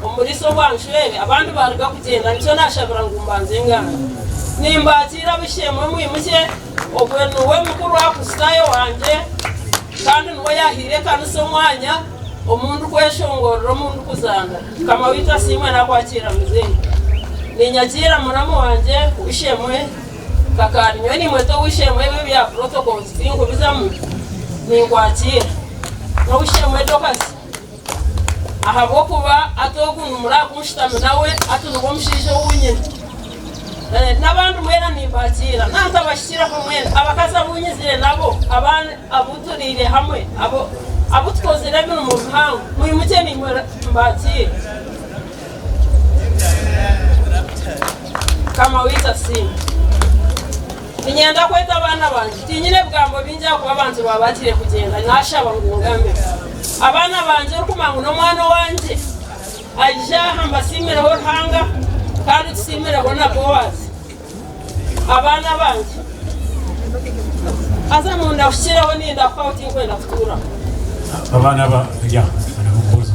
umuriso bwanshwere abantu barga kugenda nicyo nashabura ngo mbanze ngana nimbatira bishemwe muyimuke obwenu we mukuru akustayo wanje kandi nuwe yahire kanisa mwanya omundu kweshongorera omundu kuzanga kama wita simwe nakwakira muzenyi ninyakira muramu wanje wishemwe kakari nyoni mweto wishemwe bibi ya protocols tingo bizamu ninkwakira no wishemwe dokasi ahabo kuba atoguntu murakunshitame nawe atunugo mushisho wunyine n'abantu mwena nimbakira nanta bashira hamwe abakaza bunyizire nabo abana abuturire hamwe abo tkozire bino mu ruhango muyimuke ni mbakira kama wita simu ninyenda kweta abana banje tinyine bwambo binja kuba abantu babakire kugenda nashaba ngungambe abana banje rukumangu no mwana wanje aja hambasimira ho hanga kandi tusimira bona Boaz abana banje aza munda ushiraho ninda kwauti kwenda kutura abana ba ya banabukoze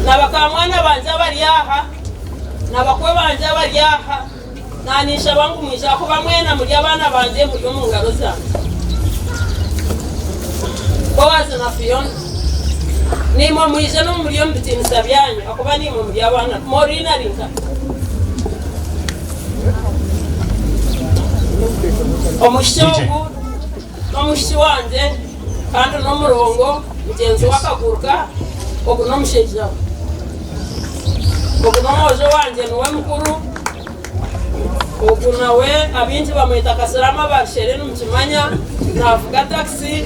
nabakamwana banje bari aha nabakwe banje bari aha nanisha bangu mwisha ko bamwena muri abana banje muri mu ngaro zanjye Boaz na Phionah nimo mwisha no muri yombi tinisa byanyu akuba nimo muri abana morina rinka omushogu omushi wanje kandi no murongo mugenzi wakaguruka ogu no musheja ogu no mojo wanje nuwe mukuru ogu nawe abinji bamwita Kasarama bashere n'umukimanya navuga taxi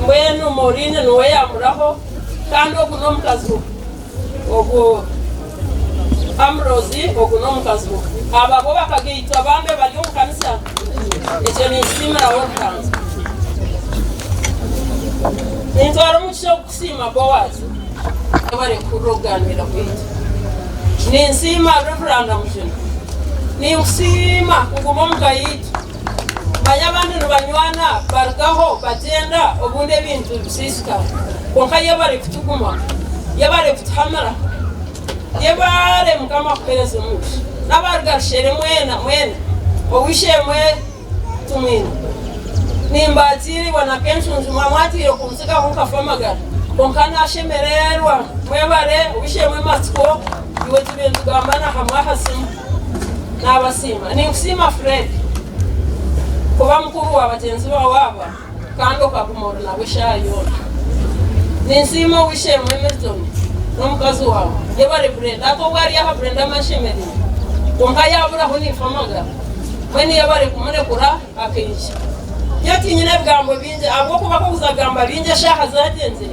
mwenu morine nuwe yamuraho kandi ogu no mukazu ogu Amrozi ogu no mukazu ababo bakageitwa bambe bali mu kanisa icyo ni simira wonkanza nitwara mucyo kusima Boaz bari kuroganira kwita ni nsima referendum mujene ni usima kuguma mukayita bayabandi nubanywana bargaho batenda obunde bintu bisisika konka yabari kutuguma yabari kutamara yabare mukama kweze mushi nabarga shere mwena owishemwe tumina nimbatiri wana kenshunju mwatire kumsika kunkafamagara konkana shemererwa mwebare owishemwe matiko iwe tibintu gambana hamwe hasimu n'abasima ni usima Fred kuba mukuru wa bagenzi bawe aba kandi ukagumura nabo shayona ninsima wishe Milton n'umukazi wawe yabare Brenda ako bwari yaha Brenda amashimeri konka yabura ho nifamaga mweni yabare kumunekura akenshi yatinye nebgambo binje abo kuba ko uzagamba binje shaha zagenze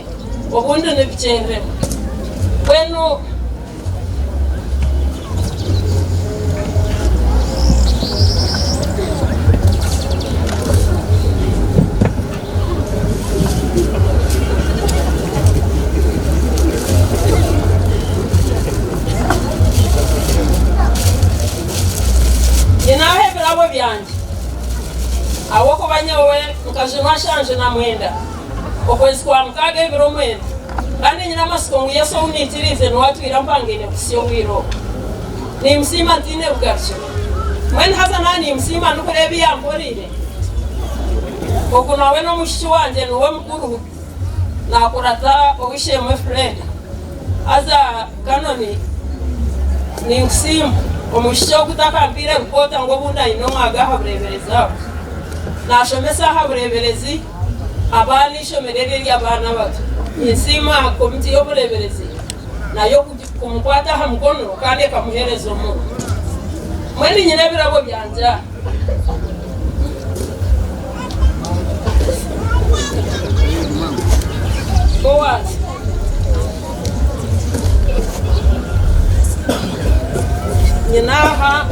ubundi nebicendre kwenu abo byanje awo ko banyawe nkajuma shanje na mwenda okwezi kwa mkage biro mwenda kandi nyina masiko nguyeso unitirize no watwira mpangene kusiyo wiro ni msima tine ugacho mwen haza nani msima nukurebi yamborire okuna we no mushiki wanje no mukuru na kurata owishe my friend aza kanoni ni msima omusho kutaka mpire rupota ngo bunda ino mwaga haburebereza nashomesa habureberezi abani shomerere y'abana bato insima komiti yo bureberezi nayo kumukwata hamukono kandi kamuherezo mu mwene nyine birabo byanja Boaz Ninaha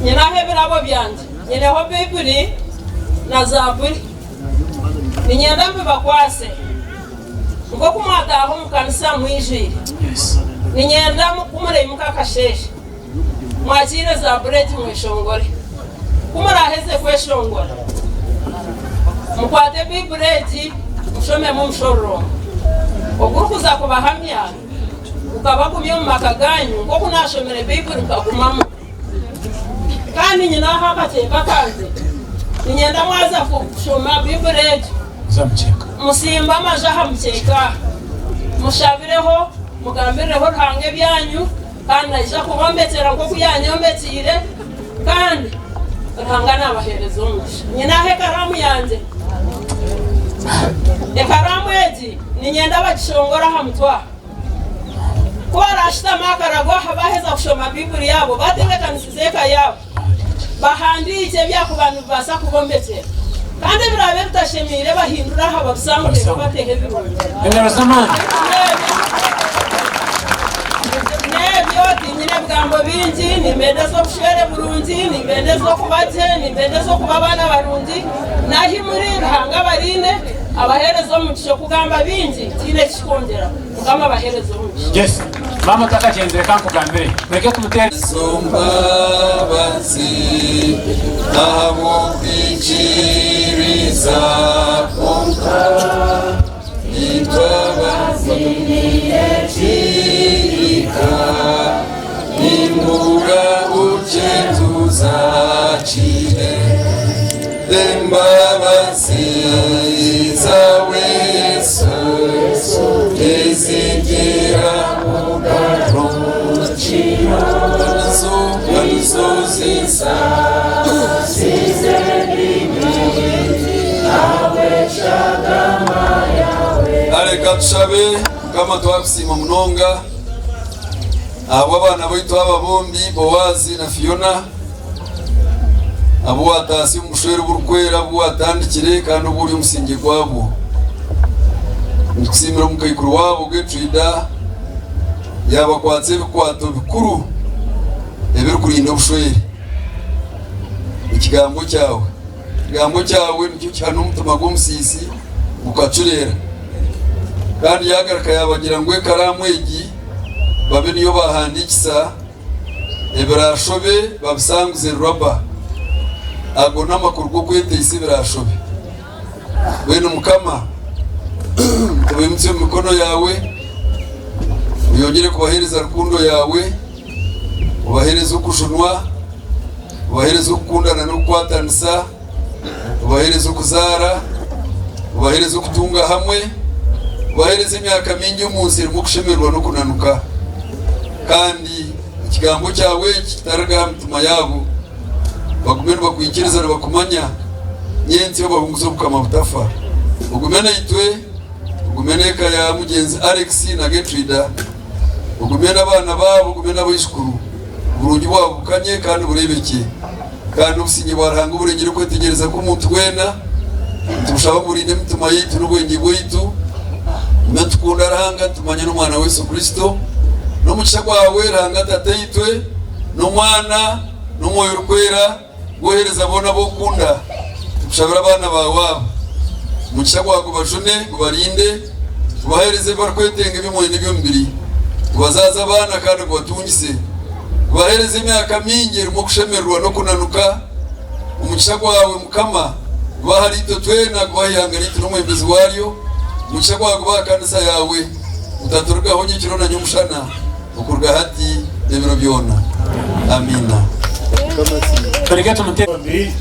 Ninahe birabo byanje nyeneho Bible na Zaburi ninyandambe bakwase ngo kumwata aho mukanisa mwijiri ninyenda kumure mukakasheshe mwakire Zaburi mwishongore kumuraheze kweshongora mukwate Bible mushome mu mshororo okurukuza kubahamya ukabakumye mu makaganyu ngo kunashomere Bible ukagumamo kandi nyina hakateka kanze ninyenda mwaza kushoma Bible zamcheka musimba amajaha mukeka mushabireho mugambireho hange byanyu kandi aje kubombetera ngo kuyanyombetire kandi rangana abaherezo umugisha nyina he karamu yanjye ekaramu eti ninyenda bakishongora hamutwa kwarashita makarago habaheza kushoma Bible yabo batebekanisize yabo bahandike byakubantu basa kubombetera kandi birabe bitashemire bahindura hababusangure batehe birungi endera samana nyine bwambo bingi ni mbende zo kushere burungi ni mbende zo kubate ni mbende zo kubabana barungi nahi muri hanga barine abaherezo mu cyo kugamba bingi tine kikongera kugamba abaherezo mu yes mama takachendere kankugambire mureke tumutere somba basi nabo kwikiriza konka Nimura uchetuza chile Dembabasi zawe Yesu Ezigira mugaruchira Zisa Sizedimi Awe shagama yawe Areka tushabe kama twafisima munonga abo abana boitwa ababombi Boaz na Phionah abo watasi umushwere oburikwera abo watandikire kandi oburi umusingi gwabo nkusimira mukayikuru wabo Gertrude yabakwatse bikwato bikuru ebiri kurinda obushwere ikigambo cyawe nicyo cyane umutima gw'omusisi ukacurera kandi yagaraka yabagira ngo ekaramu egi babe niyo bahandikisa ebirashobe babisanguze rubber ago namakuru go kweteyise birashobe wene mukama tubimutse mu mikono yawe uyongere kubahereza rukundo yawe ubahereza ukushunwa ubahereza ukundana no ubahereza ukuzara ubahereza ukutunga hamwe bahereze imyaka mingi y'umunsi irimo kushemerwa no kunanuka kandi ikigambo cyawe kitaraga mutuma yabo bagumene bakwikiriza bakumanya nyenzi yo bahunguzo bukama butafa ugumene itwe ugumene kaya mugenzi Alex na Getrida ugumene abana babo ugumene abishukuru burungi bwabo bukanye kandi burebeke kandi ubusingi baranga uburengero kwetegereza ko umuntu wena tubushaba burinde mutuma yitu n'ubwenge bwitu metukunda ranga tumanye n'umwana wa Yesu Kristo no mugisha kwawe ranga tatayitwe n'umwana n'umwoyo rukwera gohereza bona bokunda tushabira abana bawe mugisha kwago bajune gubarinde kubahereze barkwetenge bimwe n'ibyumbiri kubazaza abana kandi kubatungise kubahereze imyaka mingi mu kushemerwa no kunanuka umugisha kwawe mukama baharito twena kubayangarito n'umwemezi waryo mugisha kwago bakanisa yawe utaturuka honye kirona nyumushana ukurga hati nebiro byona amina Perché tu non ti bambi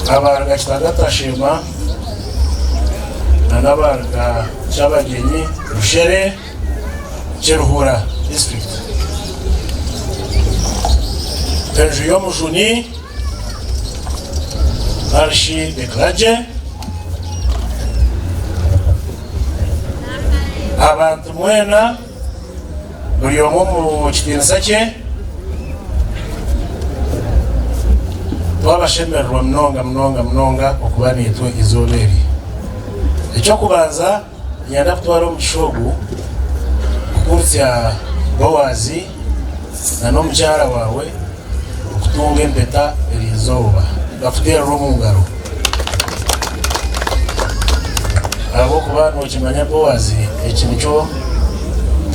abarga kitangatashima n'abarga cy'abagenyi rushere Cheruhura district Perjuyo mujuni Arshi Beklaje abantu mwena buri omwe mu kitinisa cye twabashemererwa mnonga okuba nitwe izoberi icyo kubanza nyanda kutwara mu kishogu kukurutya Boaz na n'omukyara wawe okutunga empeta erizoba bafutera mu ngaro abo kuba nokimanya Boaz ekintu kyo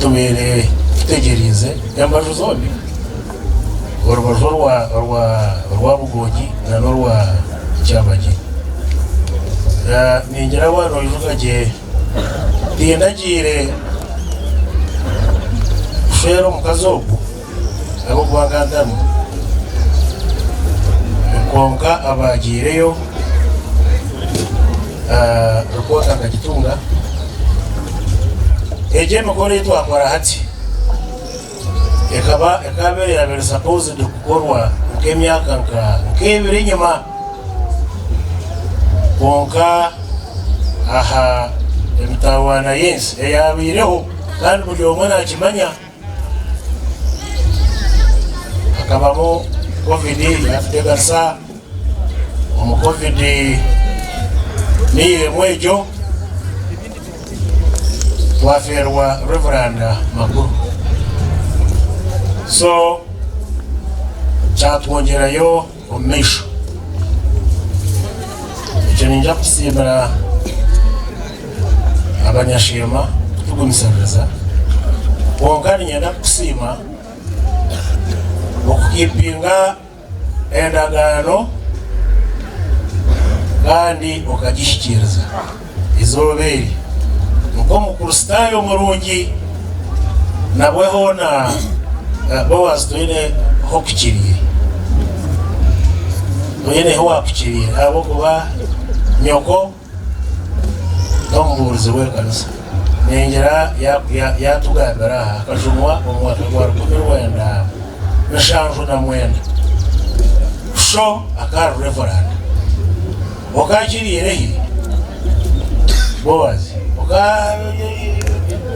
tubere tutegereze yambaju zombi orubaju rwa Bugogi na n'orwa Kyabagi ningira wano ivuga je tindagire shero mukazobu abo kubagadamu konka abagireyo rukota kagitunga eje mukore twakora hati ekabere ya supposed kukorwa nk'emyaka nk'ebiri nyuma konka aha emitawana yensi eyabireho kandi buli omwe nakimanya akabamo covid yatutegasa omu covid niye mwejo twaferwa Reverend makuru so cyatwongerayo omisho icyo ninja kusimbira abanyashima tugumisabiriza wongani nyenda kusima okukipinga endagano kandi okagishikiriza izoberi uko mukurustayo murungi nabweho na Boaz twine hokukiriye twine hokukiriye abo kuba nyoko n'omubuulizi w'ekanisa nengera yatugambira akajumwa omwaka gwa 1979 sho akari Reverend okakiriyerehi Boaz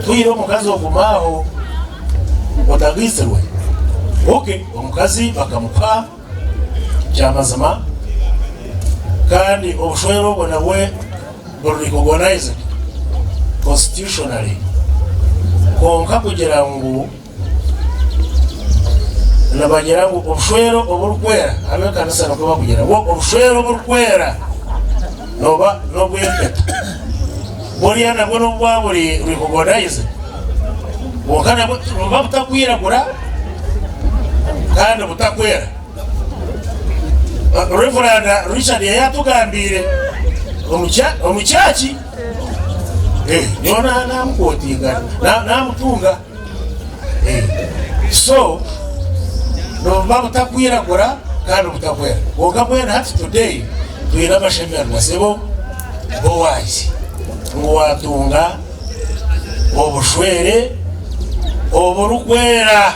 twire omukazi ogumaho otagisirwe omukazi bakamuka kyamazima kandi obushwere obwo nabwe recognized constitutionally konka kugira ngu nabagira ngu obushwere oburikwera abekanisa nokuba kugira ngo obushwere oburikwera noba nobwempeta buriya nabwo nobwa buri recognized wokana noba butakwiragura kandi butakwera Reverend Richard yatugambire omukyaki niyo namukotinga namutunga so noba butakwiragura kandi butakwera wonka mwena hati today tuyina amashemererwa sebo Boaz ngo watunga obushwere oburikwera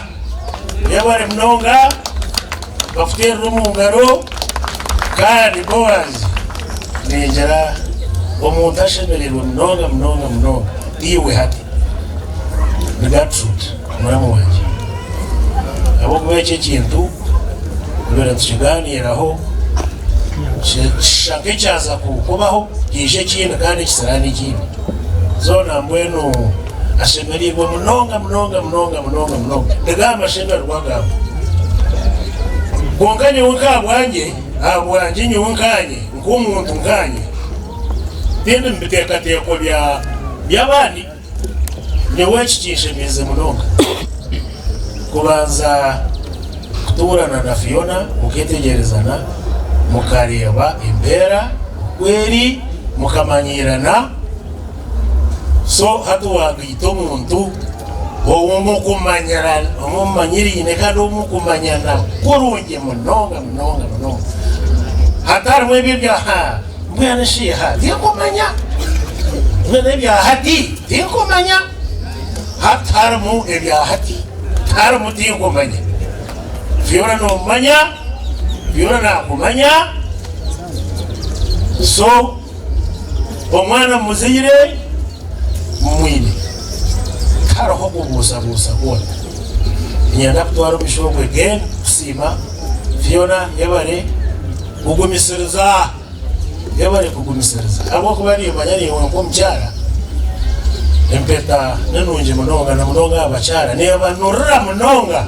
yabari munonga bafuterera mu ngaro kandi Boaz nengera omuntu ashemererwa munonga iwe hati ni Gertrude muramu wanje abo kuba icyo kintu mbere tukiganiraho shanke cyaza kubaho yije kintu kandi kisara n'ikindi zona mbwenu ashemerirwa munonga ndaga amashemererwa gabo konganye ukabwanje abwanje nyunkanye nk'umuntu nkanye bindi mbitekateko by'abandi niwe kikishemize munonga kubanza kuturana na Phionah mukitegerezana mukareba imbera kweri mukamanyirana so hatuwagito muntu omukumanyira omumanyirine kandi omukumanyana kurungi munonga hatari mwebyo byaha mbwana shiha tinkumanya mwene byahati tinkumanya hatari mu ebyahati hatari mu tinkumanya Phionah no manya Phionah nakumanya so omwana muzire mwine karoho kubusa kuona nyanda kutwara umishongwe again kusima Phionah yabare kugumisiriza abo kubari manyari wonko mchara empeta nanunje munonga abachara ne abanurra munonga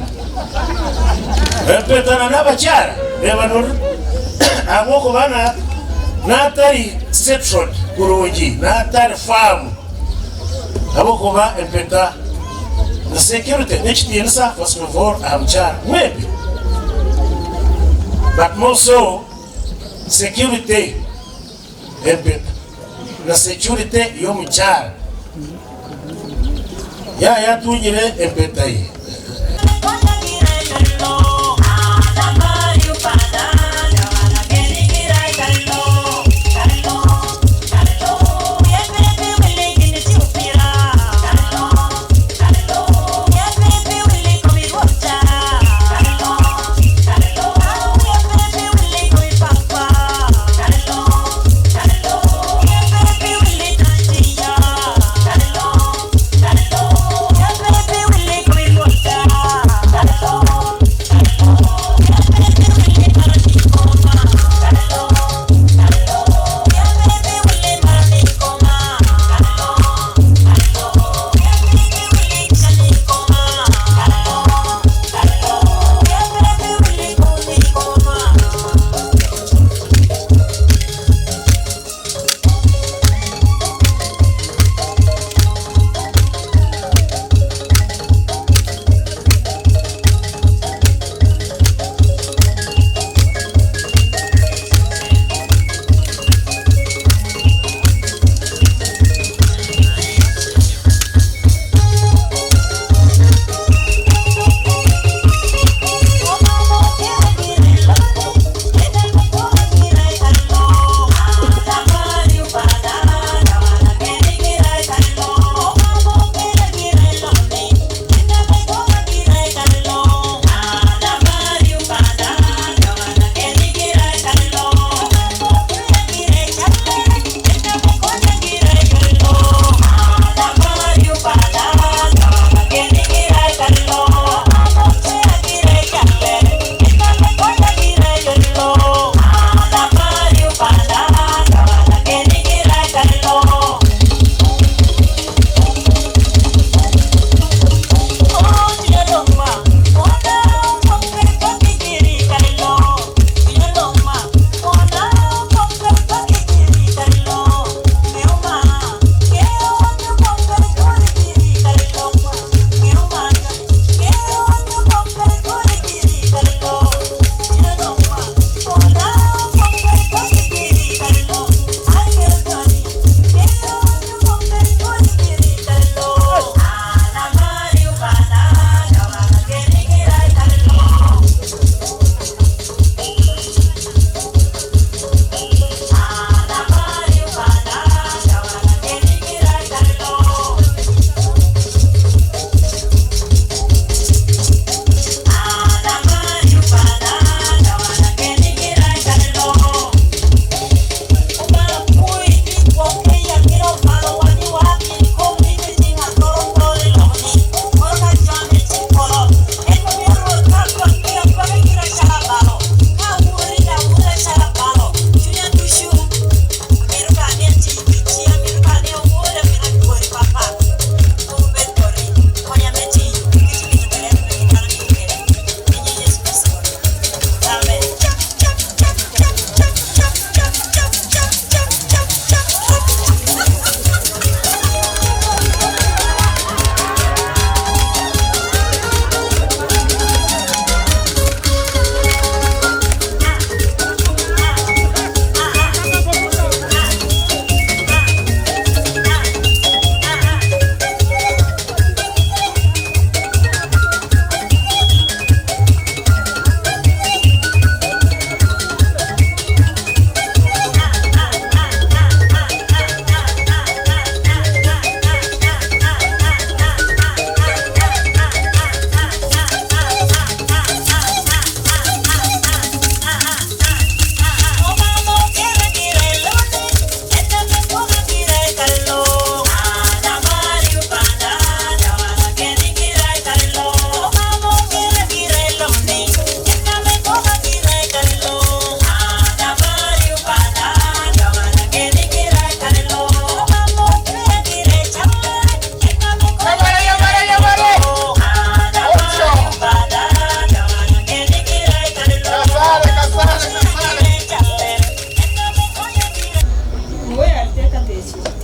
empeta na abachara ne abanurra abo kubana natari settled kurungi natari farm abo kuba empeta the security next year first of all amchara maybe but more so security empeta na security yo mchara ya tunyire empeta hii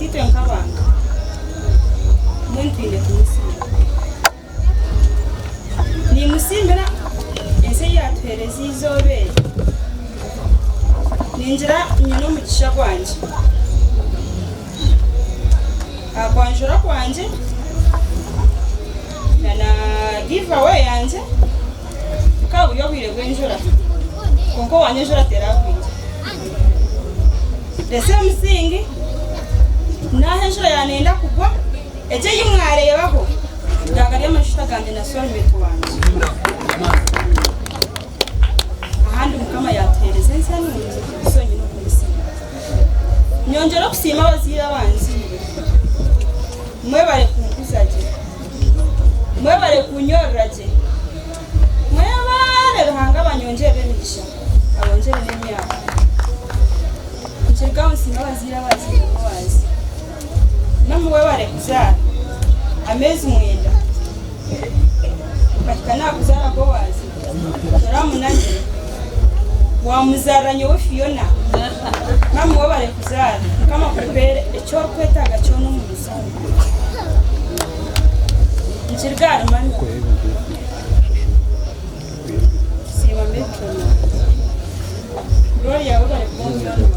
itwe nk'abantu mwentwinde kumusimba nimusimbira ese yatwereza izobere ninjira nyino mugisha kwanje akwanjura kwanje na give away yanje ka buryo bwire bwenjura konko wanyejura terakwije the same thing nahejura yanenda kugwa eje yimwarebaho ndagari amashita gande na sore metu wanje ahandi mukama yatereze nsani sonye no kumusima nyongera kusima bazira banzi mwe bare kunkuzaje mwe bare kunyoraje mwe bare ruhanga banyongere nisha abongere n'imyaka nshirga nsima bazira bazi namwe bare kuzara amezi mwenda bakana kuzara Boaz turamunanye wamuzaranye we Phionah namwe bare kuzara kama kupere echo kwetaga cyo no mu rusange nchirgara mani siwa metro Gloria bare kumwana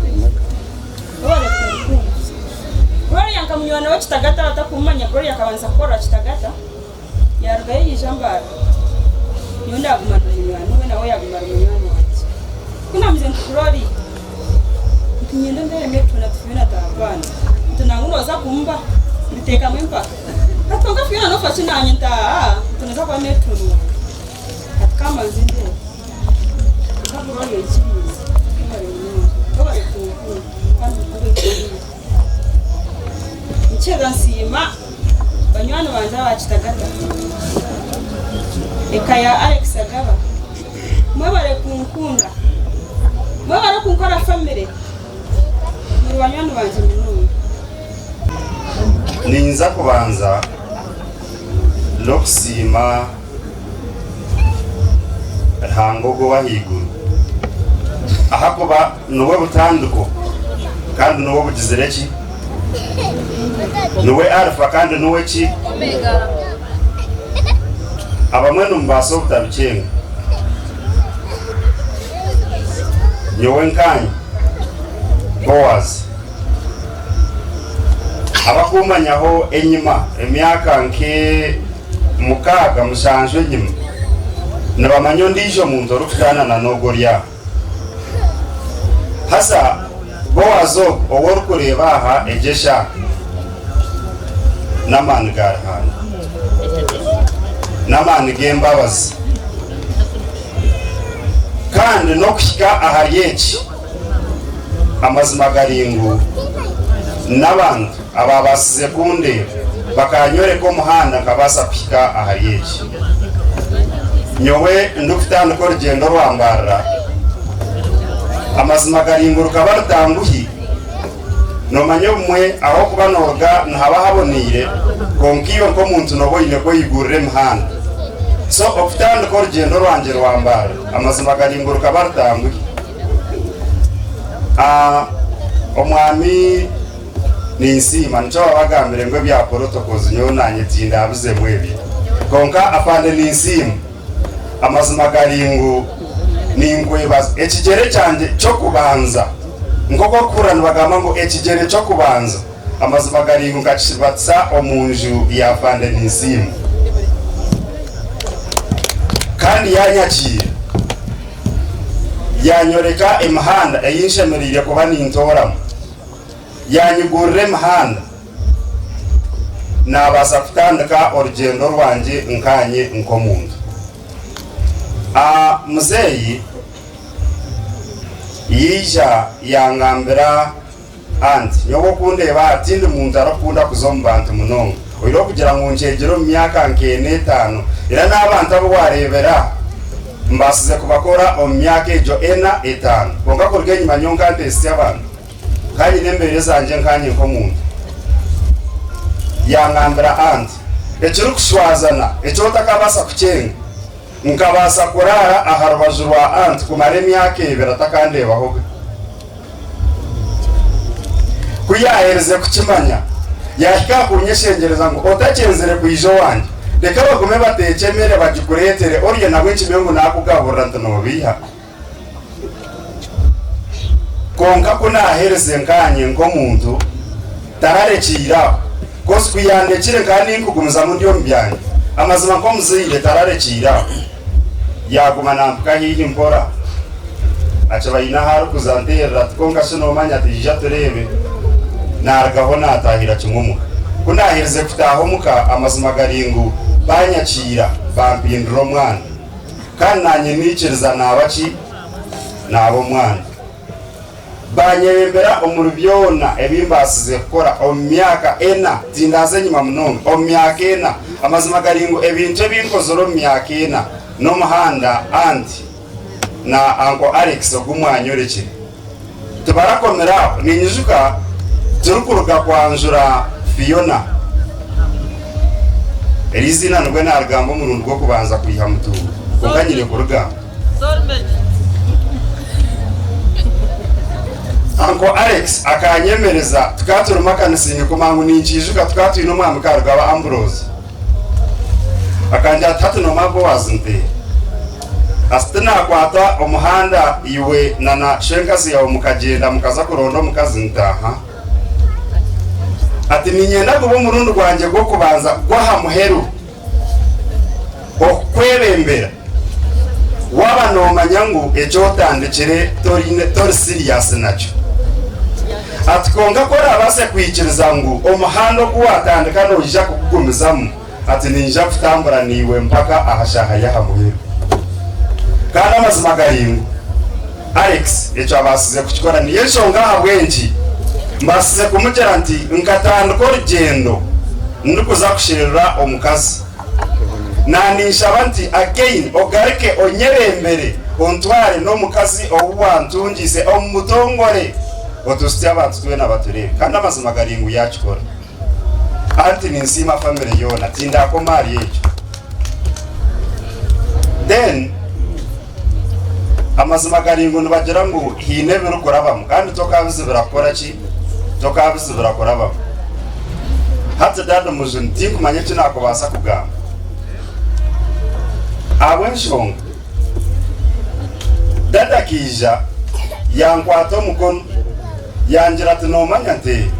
Gloria nkamnywana wachitagata atakumanya Gloria kabanza kora chitagata yarugaye yijambara nyunda agumana nywana we nawe yagumana nywana wanje kuna mzee Gloria kinyendo ndere metro na Phionah tabana tunanguroza kumba biteka mwempa atonga Phionah no fachina nyenta tunaza kwa metro kama zinde kama roho yichizi kama yetu kwanza nchega nsima banywana banza bachitagata ekaya Alex agaba mwe bare kunkunda mwe bare kunkora family muri banywana banje mununi ninza kubanza lokusima hangogo wahiguru ahakuba nuwe butanduko kandi nuwe bugizereki nuwe alfa kandi nuwe ki omega abamwe numbaso butabikenga nyowe nkanyi Boaz abakumanyaho enyima emyaka nke mukaga mushanjwe nyima nabamanyo ndijo muntu orukutana na nogorya hasa Boaz owor kureba aha ejesha namani garhana namani gembabazi kandi no kushika aharyechi amazima garingu n'abantu ababasize kunde bakanyore ko muhanda kabasa kushika aharyechi nyowe ndufitana ko rugendo rwambara amazima garingu rukaba rutanguhi no manyo mwe aho kuba noga ntaba habonire konkiyo ko muntu noboyine ko yigurire muhanda so ofitana ko rugendo rwanje rwambara amazima garingu rukaba rutanguhi omwami ninsima nico babagambire ngo bya protocols nyo nanye tinda abuze mwebi konka afande ninsima amazima garingu ningwebaza ekigere cyanje cyo kubanza ngoko kurana bagamba ngo ekigere cyo kubanza amazima garingu kachibatsa omunju ya afande ninsima kandi yanyakira yanyoreka imahanda eyishemerire kuba nintoramo yanyigurire imahanda nabasa kutandika urugendo rwanje nkanye nkomuntu muzeyi yija yangambira anti nyobo kundeba atindi muntu arakunda kuzombantu munongo oiro kugira ngo njegero myaka nkene 5 era n'abantu abo warebera mbasize kubakora omyaka ejo 4-5 bonga kurge nyuma nyonga test y'abantu kandi nembere zanje nkanye nko muntu yangambira anti ekiro kushwazana ekyo takabasa kucenga nkabasa kurara aharubaju rwa anti kumara emyaka 2 atakandebaho kuyahereze kukimanya yahika kunyeshengereza ngo otakenzere kuijo wanje reka bagume batekemere bagikuretere orye nabwe kimengo nakugaburira ntano biha konka kunahereze nkanye nkomuntu tararekira kosi kuyandekire kandi nkugumuza mu ndiyo mbyanye amazima ko muzire tararekira yaguma nambuka hihi mpora acha bayina haru kuzantera tkonga sino manya tija turebe naragaho natahira kimumuka kunahereze kutaho muka amazima garingu banyakira bampindura mwana kandi nanye nikiriza nabachi nabo mwana banyebera umurubyona ebimbasize gukora omyaka ena tindaze nyuma munonga omyaka ena amazima garingu ebintu ebinkozoro myaka ena no muhanda anti na Uncle Alex ogumwanyoreke tubarakomera ninyijuka turukuruka kwanjura Phionah erizina nubwo narugamba mu rwo kubanza kuyiha mutu ukanyire ku rugamba Uncle Alex akanyemereza tukaturuma kanisini kumangu ninjijuka tukatwino mwami karugaba Ambrose akanja tatu no Boaz nte asitena kwata umuhanda iwe nana shengazi yawe mukagenda mukaza kurondo mukazi ntaha ati ninyenda kubo murundo rwanje gwo kubanza gwaha muheru okwebembera waba no manyangu ecotandekere tori serious nacho atikonga kora abase kwikiriza ngo umuhanda gwatandika no ija kugumizamu ati ninja kutambura niwe mpaka ahashaha yaha muheru kana amazima garingu Alex echo abasize kukikora niyo shonga habwenji mbasize kumugera nti nkatandika urugendo ndikuza kushirira omukazi nanisha nti again ogareke onyerembere ontware no mukazi owantungise omutongore otusitya abantu twena baturebe kandi amazima garingu yakikora anti ninsima family yona tindako mari echo then amazima garingu nbagira ngo hine birukorabamo kandi tokabize birakora ki tokabize birakorabamo hata dado muzunti kumanye kinako basa kugamba awenshonga dada kija yankwato mukono yangira tunomanya nte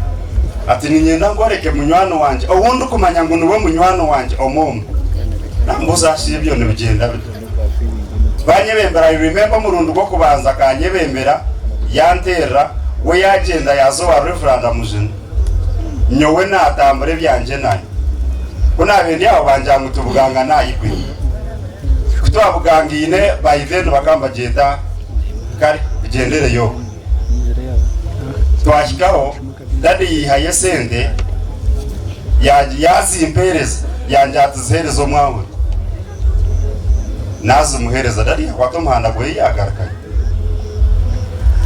ati ninyenda ngoreke munywano wanje owundi kumanya ngo niwe munywano wanje omumu nambuza shibyo nibigenda banyebembera remember murundo gwo kubanza kanyebembera yantera we yagenda yazo wa referendum mujini nyowe natambure byanje nayo kuna bendi abo banjangu tubuganga nayikwe kutwabugangine bayivendo bakamba jeta kari bigendere yo twashikaho dadi yihaye sente yazimpereza yanjatuzhereza omwawe nazo muhereza dadi watomhanda gwe yagarakaye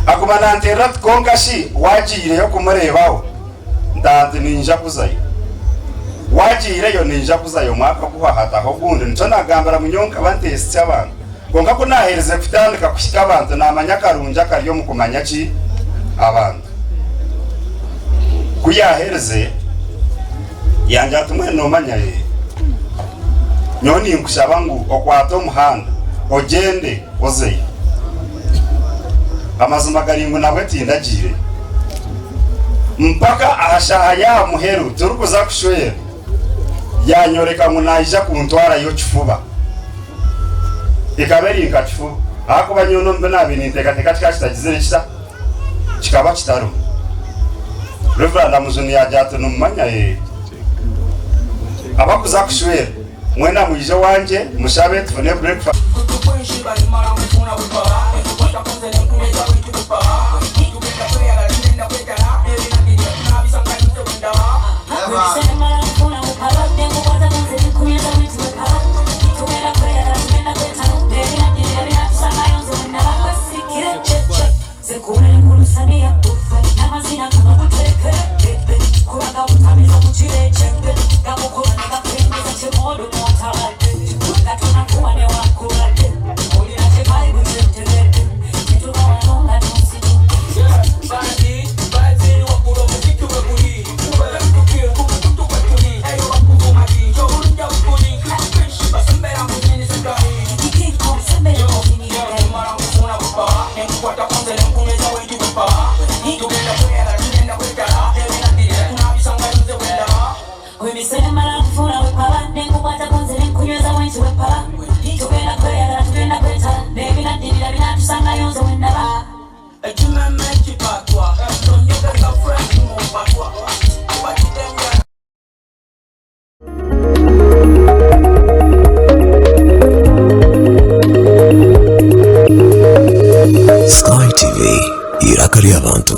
akuma nantera tkongashi wajire yo kumurebaho ndandi ninja kuzayo wajire yo ninja kuzayo mwaka kuhahata ho gundi nico nagambara munyonka bantesitse abantu konga ko nahereze kutandika kushika abantu namanya karunja kariyo mukumanya ki abantu kuyahereze yanja tumwe no manya ye nyoni nkushaba ngo okwato muhanda ogende ozeyo amazima garingu nawe tindagire mpaka ahashaha ya muheru turukuza kushwera yanyoreka munaija kuntwara yo kifuba ikaberi nkachifuba ako banyono mbe nabiniteka teka kitagizire kita kikaba kitaro reverend amuzuni yajatu numanya ye abakuza kushwera mwena mwije wanje mushabe tufune breakfast Thank you. Sky TV, irakaria abantu.